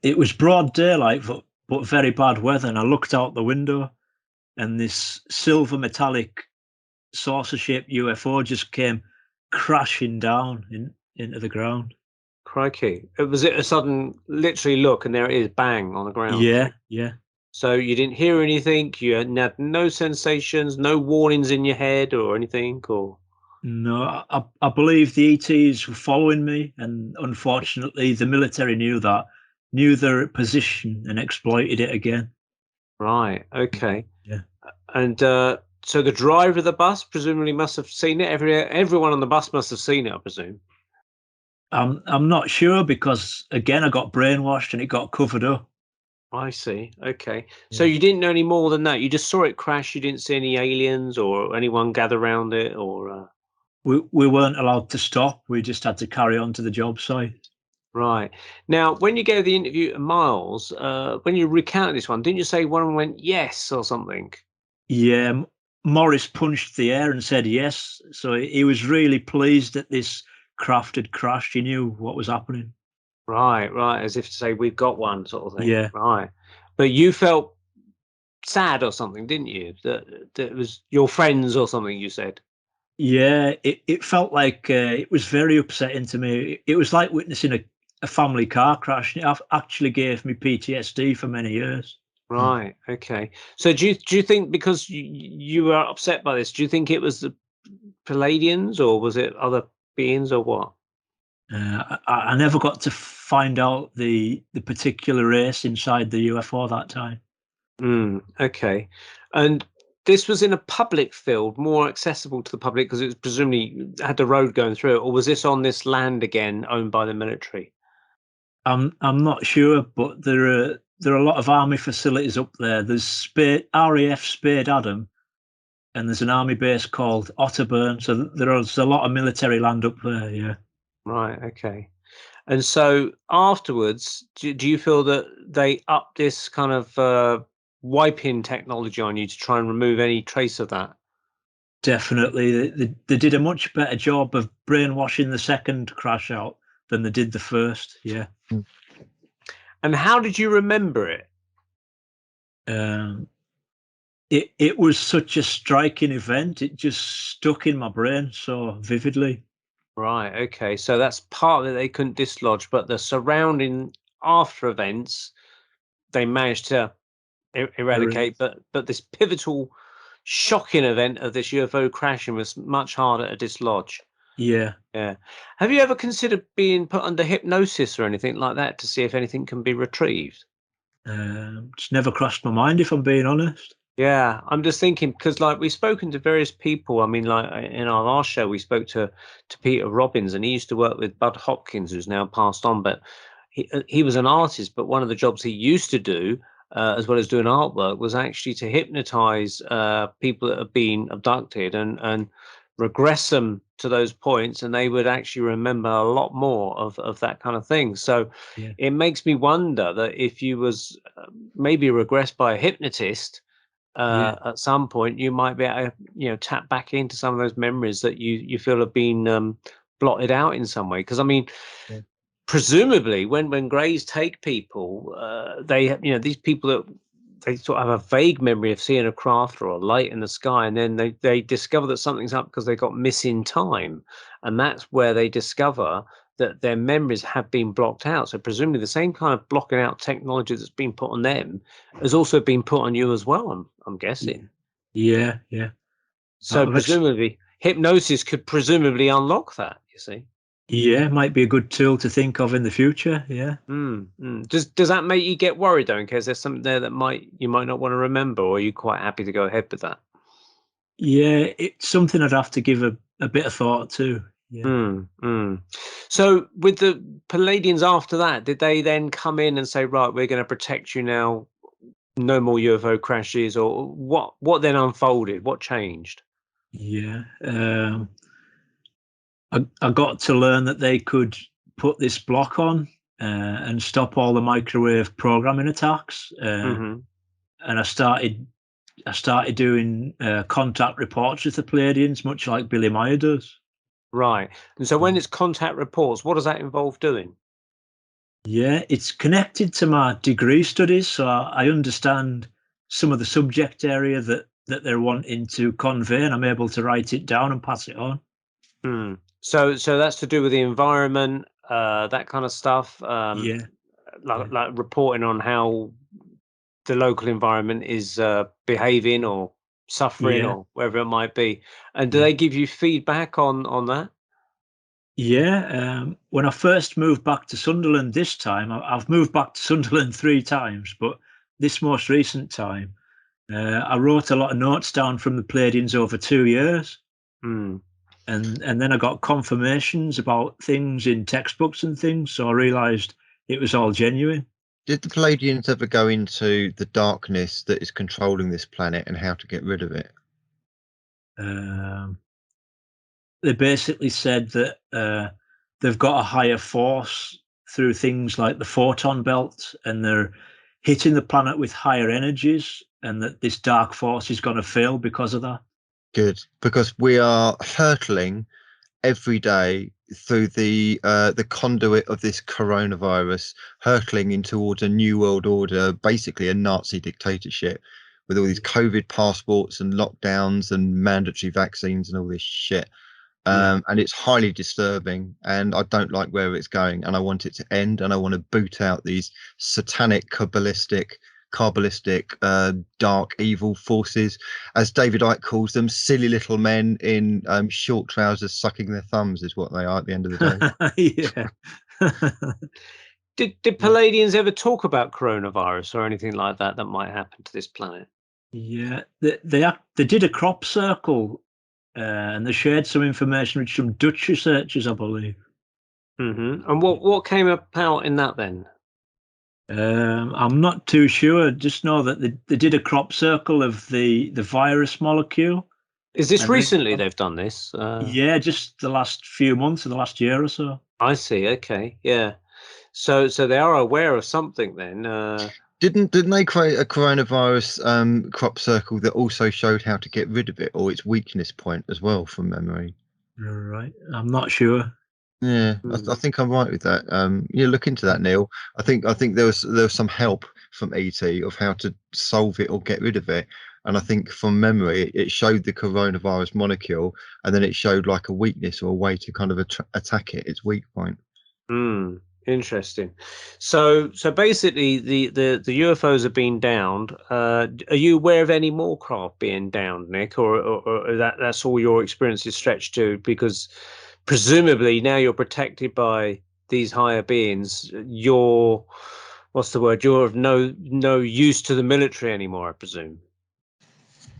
it was broad daylight, but very bad weather, and I looked out the window, and this silver metallic saucer-shaped UFO just came crashing down into the ground. Crikey! Was it a sudden, literally look, and there it is, bang on the ground? Yeah. So you didn't hear anything. You had no sensations, no warnings in your head or anything, or? No, I believe the ETs were following me, and unfortunately, the military knew their position and exploited it again. Right. Okay. Yeah. And so the driver of the bus presumably must have seen it. Everyone on the bus must have seen it, I presume. I'm not sure, because again I got brainwashed and it got covered up. I see. Okay. Yeah. So you didn't know any more than that. You just saw it crash. You didn't see any aliens or anyone gather around it, or? We weren't allowed to stop. We just had to carry on to the job site. Right. Now, when you gave the interview to Miles, when you recounted this one, didn't you say one of them went yes or something? Yeah, Morris punched the air and said yes. So he was really pleased that this craft had crashed. He knew what was happening. Right. As if to say, we've got one, sort of thing. Yeah. Right. But you felt sad or something, didn't you? That it was your friends or something, you said. Yeah, it felt like it was very upsetting to me. It was like witnessing a family car crash. It actually gave me PTSD for many years. Right. Okay. So do you think, because you were upset by this, do you think it was the Pleiadians or was it other beings or what? I never got to find out the particular race inside the UFO that time. Okay. And this was in a public field, more accessible to the public because it was presumably had the road going through it, or was this on this land again owned by the military? I'm not sure, but there are a lot of army facilities up there. There's RAF Spade Adam, and there's an army base called Otterburn. So there's a lot of military land up there. Yeah. Right. Okay. And so afterwards, do you feel that they upped this kind of wiping technology on you to try and remove any trace of that? Definitely. They did a much better job of brainwashing the second crash out than they did the first. Yeah. And how did you remember it? It was such a striking event. It just stuck in my brain so vividly. Right. Okay. So that's part that they couldn't dislodge, but the surrounding after events, they managed to eradicate. But this pivotal, shocking event of this UFO crashing was much harder to dislodge. Yeah. Have you ever considered being put under hypnosis or anything like that to see if anything can be retrieved? It's never crossed my mind, if I'm being honest. Yeah, I'm just thinking because, like, we've spoken to various people. I mean, like in our last show, we spoke to Peter Robbins, and he used to work with Bud Hopkins, who's now passed on. But he was an artist. But one of the jobs he used to do, as well as doing artwork, was actually to hypnotize people that have been abducted and regress them to those points, and they would actually remember a lot more of that kind of thing. So it makes me wonder that if you was maybe regressed by a hypnotist. At some point, you might be able to, tap back into some of those memories that you feel have been blotted out in some way. Because I mean, presumably, when Greys take people, they these people that they sort of have a vague memory of seeing a craft or a light in the sky, and then they discover that something's up because they got missing time, and that's where they discover that their memories have been blocked out. So presumably the same kind of blocking out technology that's been put on them has also been put on you as well, I'm guessing. Yeah. So presumably hypnosis could presumably unlock that, you see. Yeah, might be a good tool to think of in the future. Yeah. Does that make you get worried though, in case there's something there that you might not want to remember, or are you quite happy to go ahead with that? Yeah, it's something I'd have to give a bit of thought to. Yeah. So with the Pleiadians after that, did they then come in and say, right, we're going to protect you now, no more UFO crashes, or what then unfolded? What changed? Yeah. I got to learn that they could put this block on and stop all the microwave programming attacks. And I started doing contact reports with the Pleiadians, much like Billy Meyer does. Right. And so when it's contact reports, what does that involve doing? Yeah, it's connected to my degree studies, so I understand some of the subject area that they're wanting to convey, and I'm able to write it down and pass it on. So that's to do with the environment, that kind of stuff. Like reporting on how the local environment is behaving or suffering or wherever it might be. And do they give you feedback on that? Yeah. When I first moved back to Sunderland this time, I've moved back to Sunderland 3 times, but this most recent time, I wrote a lot of notes down from the Pleiadians over 2 years. And then I got confirmations about things in textbooks and things, so I realised it was all genuine. Did the Pleiadians ever go into the darkness that is controlling this planet and how to get rid of it? They basically said that they've got a higher force through things like the photon belt, and they're hitting the planet with higher energies, and that this dark force is going to fail because of that. Good, because we are hurtling every day through the conduit of this coronavirus, hurtling in towards a new world order, basically a Nazi dictatorship, with all these COVID passports and lockdowns and mandatory vaccines and all this shit. And it's highly disturbing, and I don't like where it's going, and I want it to end, and I want to boot out these satanic, kabbalistic, dark, evil forces, as David Icke calls them, silly little men in short trousers sucking their thumbs is what they are at the end of the day. Did Pleiadians ever talk about coronavirus or anything like that might happen to this planet? Yeah, they did a crop circle, and they shared some information with some Dutch researchers, I believe. And what came about in that then? I'm not too sure. Just know that they did a crop circle of the virus molecule. Is this recently they've done this? Yeah, just the last few months, or the last year or so. I see. Okay, yeah. So they are aware of something then. Didn't they create a coronavirus crop circle that also showed how to get rid of it, or its weakness point as well, from memory? Right, I'm not sure. Yeah, I think I'm right with that. Look into that, Neil. I think there was some help from ET of how to solve it or get rid of it, and I think from memory it showed the coronavirus molecule, and then it showed like a weakness or a way to kind of attack it, its weak point. Interesting. So basically, the UFOs have been downed. Are you aware of any more craft being downed, Nick, or that's all your experience is stretched to? Because presumably now you're protected by these higher beings. You're of no use to the military anymore, I presume.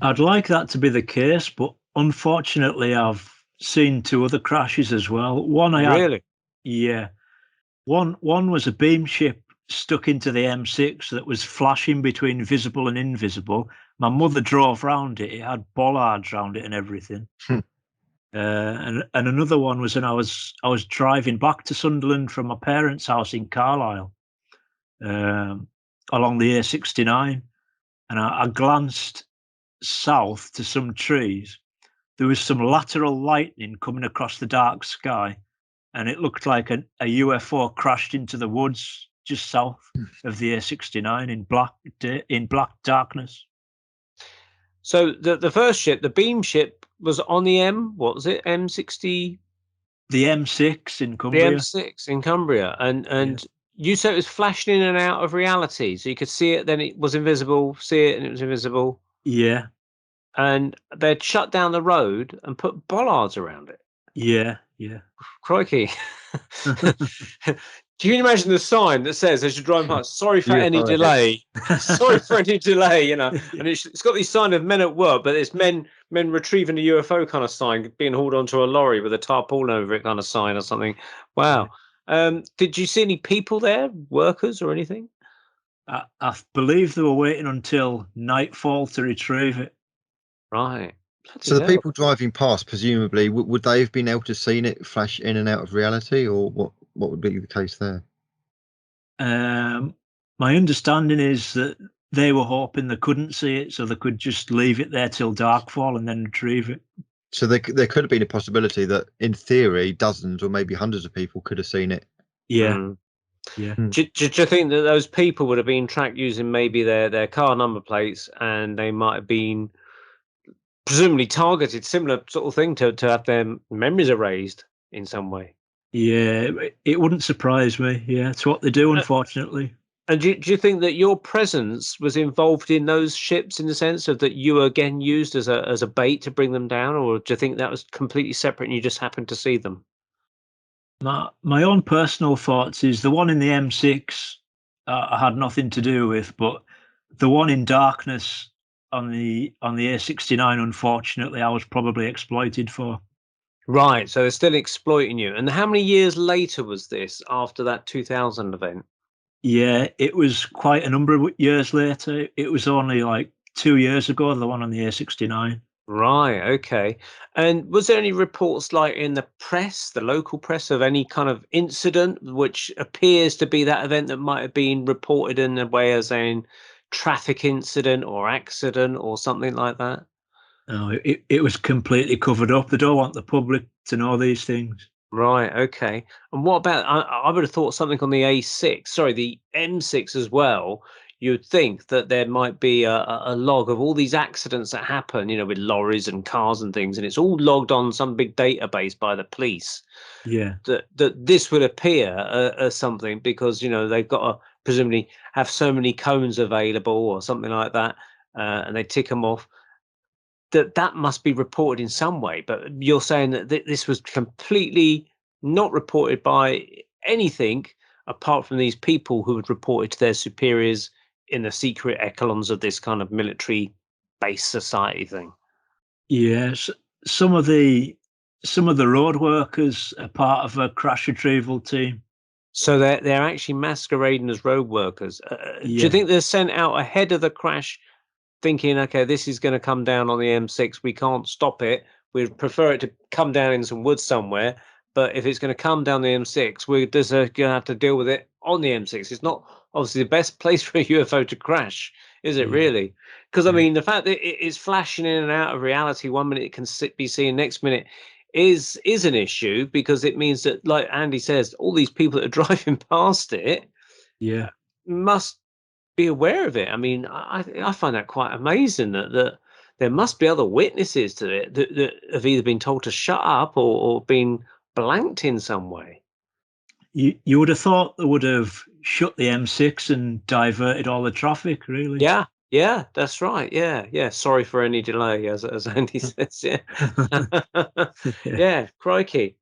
I'd like that to be the case, but unfortunately, I've seen 2 other crashes as well. One I had, really, yeah. One was a beam ship stuck into the M6 that was flashing between visible and invisible. My mother drove round it. It had bollards around it and everything. And another one was when I was driving back to Sunderland from my parents' house in Carlisle, along the A69, and I glanced south to some trees. There was some lateral lightning coming across the dark sky, and it looked like a UFO crashed into the woods just south of the A69 in black darkness. So the first ship, the beam ship, was on the what was it, M60? The M6 in Cumbria. The M6 in Cumbria, and you said it was flashing in and out of reality, so you could see it, then it was invisible, see it, and it was invisible. Yeah. And they'd shut down the road and put bollards around it. Yeah. Yeah. Crikey. Can you imagine the sign that says, as you're driving past, sorry for any UFO delay, sorry for any delay, you know, and it's got these sign of men at work, but it's men retrieving a UFO kind of sign, being hauled onto a lorry with a tarpaulin over it kind of sign or something. Wow. Did you see any people there, workers or anything? I believe they were waiting until nightfall to retrieve it. Right. So the people driving past, presumably, would they have been able to seen it flash in and out of reality, or what would be the case there? My understanding is that they were hoping they couldn't see it, so they could just leave it there till darkfall and then retrieve it. So there could have been a possibility that, in theory, dozens or maybe hundreds of people could have seen it. Yeah. Yeah. Do you think that those people would have been tracked using maybe their car number plates, and they might have been presumably targeted, similar sort of thing, to have their memories erased in some way? Yeah, it wouldn't surprise me. Yeah, it's what they do, unfortunately. And do you think that your presence was involved in those ships, in the sense of that you were again used as a bait to bring them down, or do you think that was completely separate and you just happened to see them? My own personal thoughts is the one in the M6 I had nothing to do with, but the one in darkness on the A69, unfortunately, I was probably exploited for. Right, so they're still exploiting you. And how many years later was this, after that 2000 event? Yeah, it was quite a number of years later. It was only like 2 years ago, the one on the A69. Right, okay. And was there any reports, like in the press, the local press, of any kind of incident which appears to be that event that might have been reported in a way as a traffic incident or accident or something like that? No, it was completely covered up. They don't want the public to know these things. Right, okay. And what about, I would have thought something on the A6, sorry, the M6 as well. You'd think that there might be a log of all these accidents that happen, you know, with lorries and cars and things, and it's all logged on some big database by the police. Yeah. That this would appear as something, because, you know, they've got to presumably have so many cones available or something like that, and they tick them off. That must be reported in some way, but you're saying that this was completely not reported by anything apart from these people who had reported to their superiors in the secret echelons of this kind of military base society thing. Yes, some of the road workers are part of a crash retrieval team. So they're actually masquerading as road workers. Do you think they're sent out ahead of the crash, thinking, okay, this is going to come down on the M6, we can't stop it, we'd prefer it to come down in some woods somewhere, but if it's going to come down the M6, we're just going to have to deal with it on the M6. It's not obviously the best place for a UFO to crash, is it really? Because I mean, the fact that it's flashing in and out of reality, 1 minute it can be seen, next minute is an issue, because it means that, like Andy says, all these people that are driving past it must be aware of it. I mean, I find that quite amazing that there must be other witnesses to it that have either been told to shut up or been blanked in some way. You would have thought they would have shut the M6 and diverted all the traffic, really. Yeah, that's right. Yeah. Sorry for any delay, as Andy says. Yeah, crikey.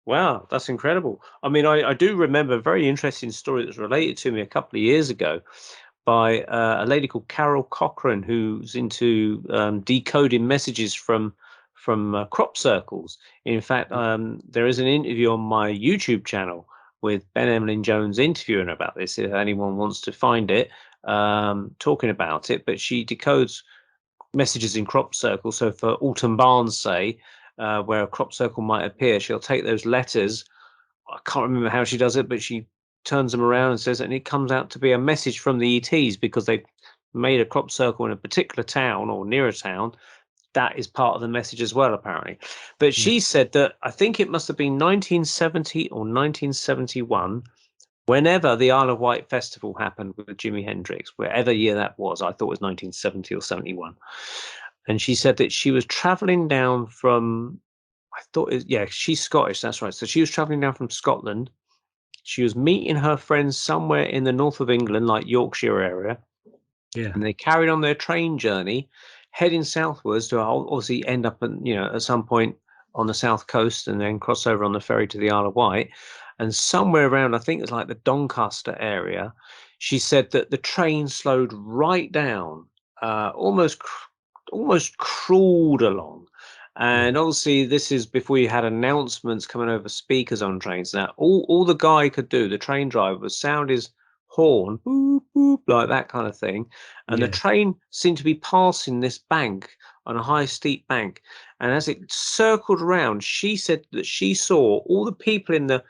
Wow, that's incredible. I mean, I do remember a very interesting story that was related to me a couple of years ago by a lady called Carol Cochran, who's into decoding messages from crop circles. In fact, there is an interview on my YouTube channel with Ben Emlyn Jones interviewing about this, if anyone wants to find it, talking about it. But she decodes messages in crop circles. So for Alton Barnes, say, where a crop circle might appear, she'll take those letters. I can't remember how she does it, but she turns them around and says, and it comes out to be a message from the ETs, because they made a crop circle in a particular town or near a town. That is part of the message as well, apparently. But she said that, I think it must have been 1970 or 1971, whenever the Isle of Wight festival happened with Jimi Hendrix, wherever year that was. I thought it was 1970 or 71. And she said that she was traveling down from, she's Scottish, that's right. So she was traveling down from Scotland. She was meeting her friends somewhere in the north of England, like Yorkshire area. Yeah. And they carried on their train journey, heading southwards to obviously end up at some point on the south coast and then cross over on the ferry to the Isle of Wight. And somewhere around, I think it's like the Doncaster area, she said that the train slowed right down, almost crawled along. And obviously, this is before you had announcements coming over speakers on trains. Now, all the guy could do, the train driver, was sound his horn, boop, boop, like that kind of thing. And the train seemed to be passing this bank on a high, steep bank. And as it circled around, she said that she saw all the people in the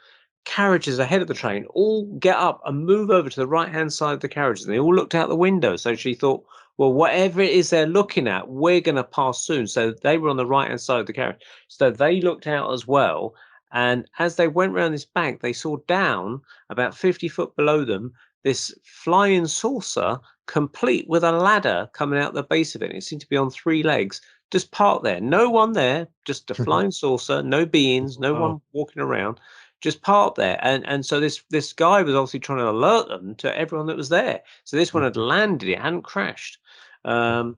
carriages ahead of the train all get up and move over to the right-hand side of the carriages. And they all looked out the window. So she thought, well, whatever it is they're looking at, we're going to pass soon. So they were on the right-hand side of the carriage. So they looked out as well. And as they went around this bank, they saw down about 50 foot below them this flying saucer, complete with a ladder coming out the base of it. And it seemed to be on 3 legs, just parked there. No one there, just a flying saucer, no beings, no one walking around, just parked there. And so this guy was obviously trying to alert them to everyone that was there. So this one had landed, it hadn't crashed. And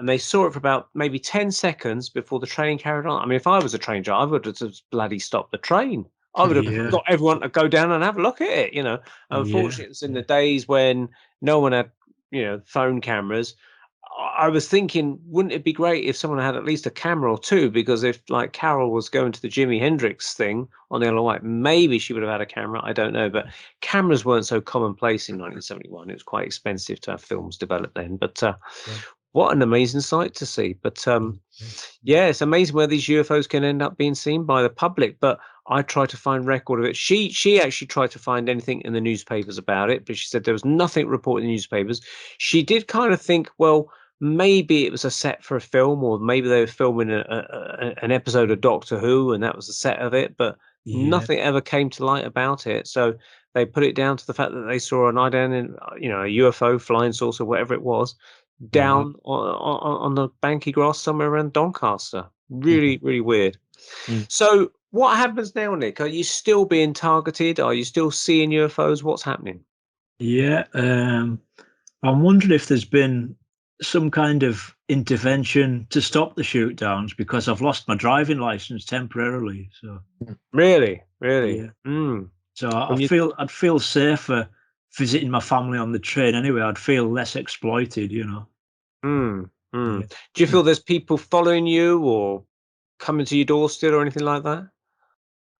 they saw it for about maybe 10 seconds before the train carried on. I mean, if I was a train driver, I would have just bloody stopped the train. I would have got everyone to go down and have a look at it, you know. Unfortunately, it was in the days when no one had, you know, phone cameras. I was thinking, wouldn't it be great if someone had at least a camera or two? Because if, like, Carol was going to the Jimi Hendrix thing on the Isle of Wight, maybe she would have had a camera. I don't know. But cameras weren't so commonplace in 1971. It was quite expensive to have films developed then. But what an amazing sight to see. But yeah, it's amazing where these UFOs can end up being seen by the public. But I tried to find record of it. She actually tried to find anything in the newspapers about it, but she said there was nothing reported in the newspapers. She did kind of think, well, maybe it was a set for a film, or maybe they were filming an episode of Doctor Who and that was the set of it, but nothing ever came to light about it. So they put it down to the fact that they saw an identical, you know, a UFO, flying saucer, whatever it was, down on the banky grass somewhere around Doncaster. Really, really weird. So what happens now, Nick? Are you still being targeted? Are you still seeing UFOs? What's happening? Yeah, I'm wondering if there's been some kind of intervention to stop the shoot downs, because I've lost my driving license temporarily. So really, so I'd feel safer visiting my family on the train anyway. I'd feel less exploited, you know. Do you feel there's people following you or coming to your door still or anything like that?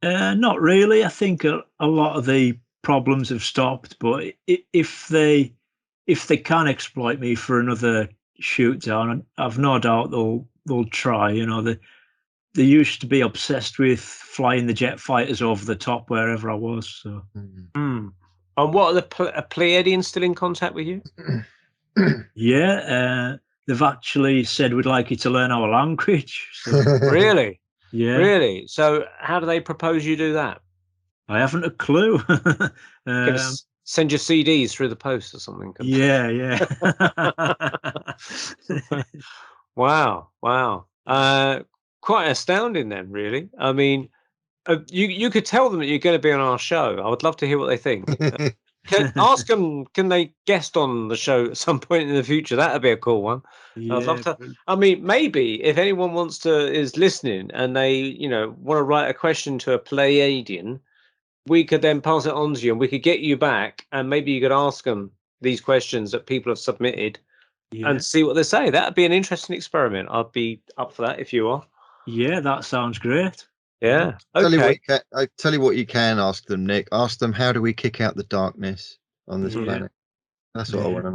Not really. I think a lot of the problems have stopped, but if they can exploit me for another shoot down, I've no doubt they'll try. You know, they used to be obsessed with flying the jet fighters over the top wherever I was. So. And what are the Pleiadians still in contact with you? Yeah, they've actually said we'd like you to learn our language. So. Really? Yeah. Really? So how do they propose you do that? I haven't a clue. Send your CDs through the post or something. Yeah. Wow. Quite astounding then, really. I mean, you could tell them that you're going to be on our show. I would love to hear what they think. Ask them, can they guest on the show at some point in the future? That'd be a cool one. Yeah, I'd love to. I mean, maybe if anyone is listening and they, you know, want to write a question to a Pleiadian, we could then pass it on to you and we could get you back and maybe you could ask them these questions that people have submitted and see what they say. That'd be an interesting experiment. I'd be up for that if you are. Yeah, that sounds great. Yeah. Okay. I tell you what you can ask them, Nick. Ask them, how do we kick out the darkness on this planet? That's what I want to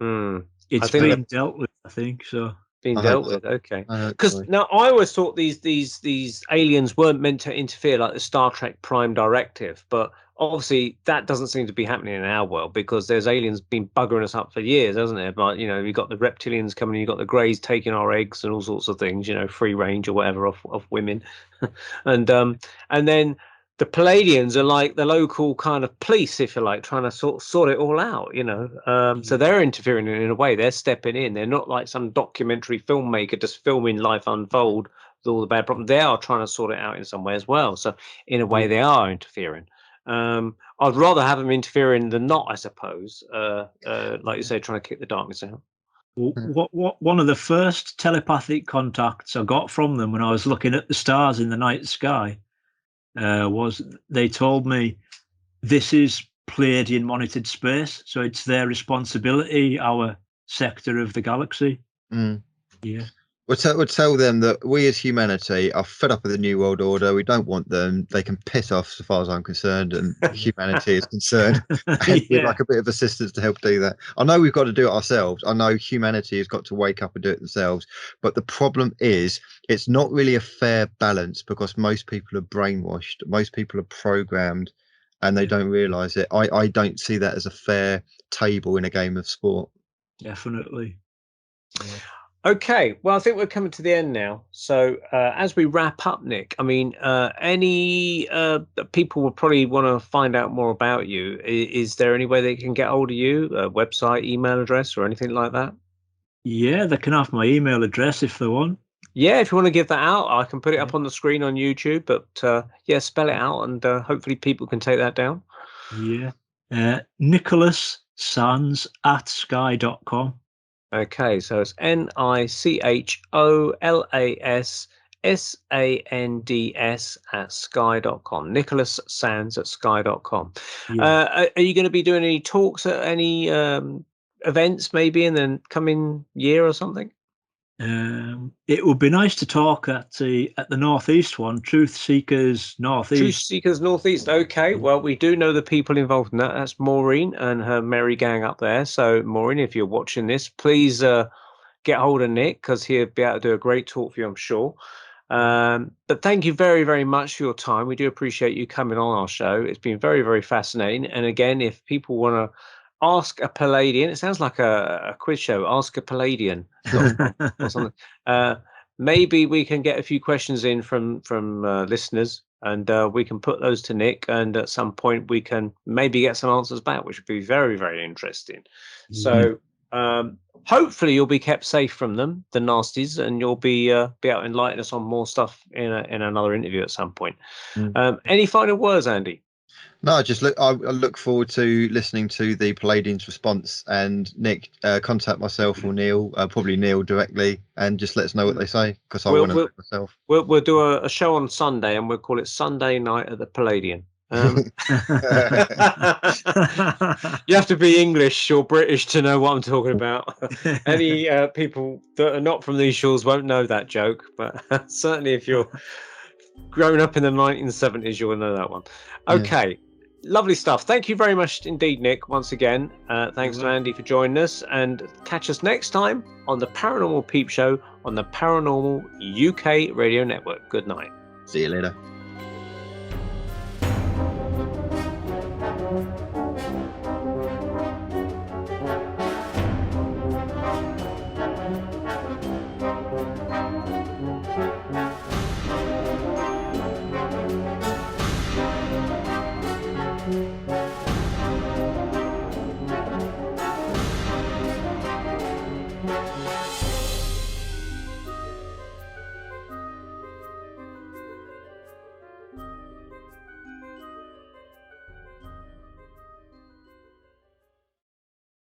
know. It's been dealt with, I think so. Being dealt with, okay. Because now I always thought these aliens weren't meant to interfere like the Star Trek Prime Directive, but obviously that doesn't seem to be happening in our world because there's aliens been buggering us up for years, hasn't there? But you know, you've got the reptilians coming, you've got the greys taking our eggs and all sorts of things, you know, free range or whatever of women, and then the Pleiadians are like the local kind of police, if you like, trying to sort it all out, you know. So they're interfering in a way. They're stepping in. They're not like some documentary filmmaker just filming life unfold with all the bad problems. They are trying to sort it out in some way as well. So in a way, they are interfering. I'd rather have them interfering than not, I suppose. Like you say, trying to kick the darkness out. One of the first telepathic contacts I got from them when I was looking at the stars in the night sky was they told me this is Pleiadian monitored space, so it's their responsibility, our sector of the galaxy. Yeah. We'll tell them that we as humanity are fed up with the New World Order. We don't want them. They can piss off, as far as I'm concerned, and humanity is concerned. And we'd like a bit of assistance to help do that. I know we've got to do it ourselves. I know humanity has got to wake up and do it themselves. But the problem is, it's not really a fair balance because most people are brainwashed. Most people are programmed, and they don't realise it. I don't see that as a fair table in a game of sport. Definitely. Yeah. Okay, well, I think we're coming to the end now. So as we wrap up, Nic, I mean, any people will probably want to find out more about you. Is there any way they can get hold of you, a website, email address, or anything like that? Yeah, they can have my email address if they want. Yeah, if you want to give that out, I can put it up on the screen on YouTube. But yeah, spell it out, and hopefully people can take that down. Yeah, Nicholas Sands at sky.com. Okay, so it's NicholasSands at sky.com. Nicholas Sands at sky.com. Yeah. Are you going to be doing any talks at any events maybe in the coming year or something? It would be nice to talk at the Northeast one, Truth Seekers Northeast. Truth Seekers Northeast. Okay, well, we do know the people involved in that. That's Maureen and her merry gang up there. So, Maureen, if you're watching this, please get hold of Nic because he'll be able to do a great talk for you, I'm sure. But thank you very, very much for your time. We do appreciate you coming on our show. It's been very, very fascinating. And again, if people want to ask a Pleiadian, it sounds like a quiz show, ask a Pleiadian or something. Maybe we can get a few questions in from listeners and we can put those to Nic, and at some point we can maybe get some answers back, which would be very, very interesting. So hopefully you'll be kept safe from them, the nasties, and you'll be able to enlighten us on more stuff in another interview at some point. Any final words, Andy? No, I look forward to listening to the Pleiadians' response, and Nic, contact myself or Neil, probably Neil directly, and just let us know what they say because I want to know myself. We'll do a show on Sunday, and we'll call it Sunday Night at the Pleiadian. You have to be English or British to know what I'm talking about. Any people that are not from these shores won't know that joke, but certainly if you're grown up in the 1970s, you'll know that one. Okay. Yeah. Lovely stuff. Thank you very much indeed, Nic, once again. Thanks to Andy for joining us, and catch us next time on the Paranormal Peep Show on the Paranormal UK Radio Network. Good night. See you later.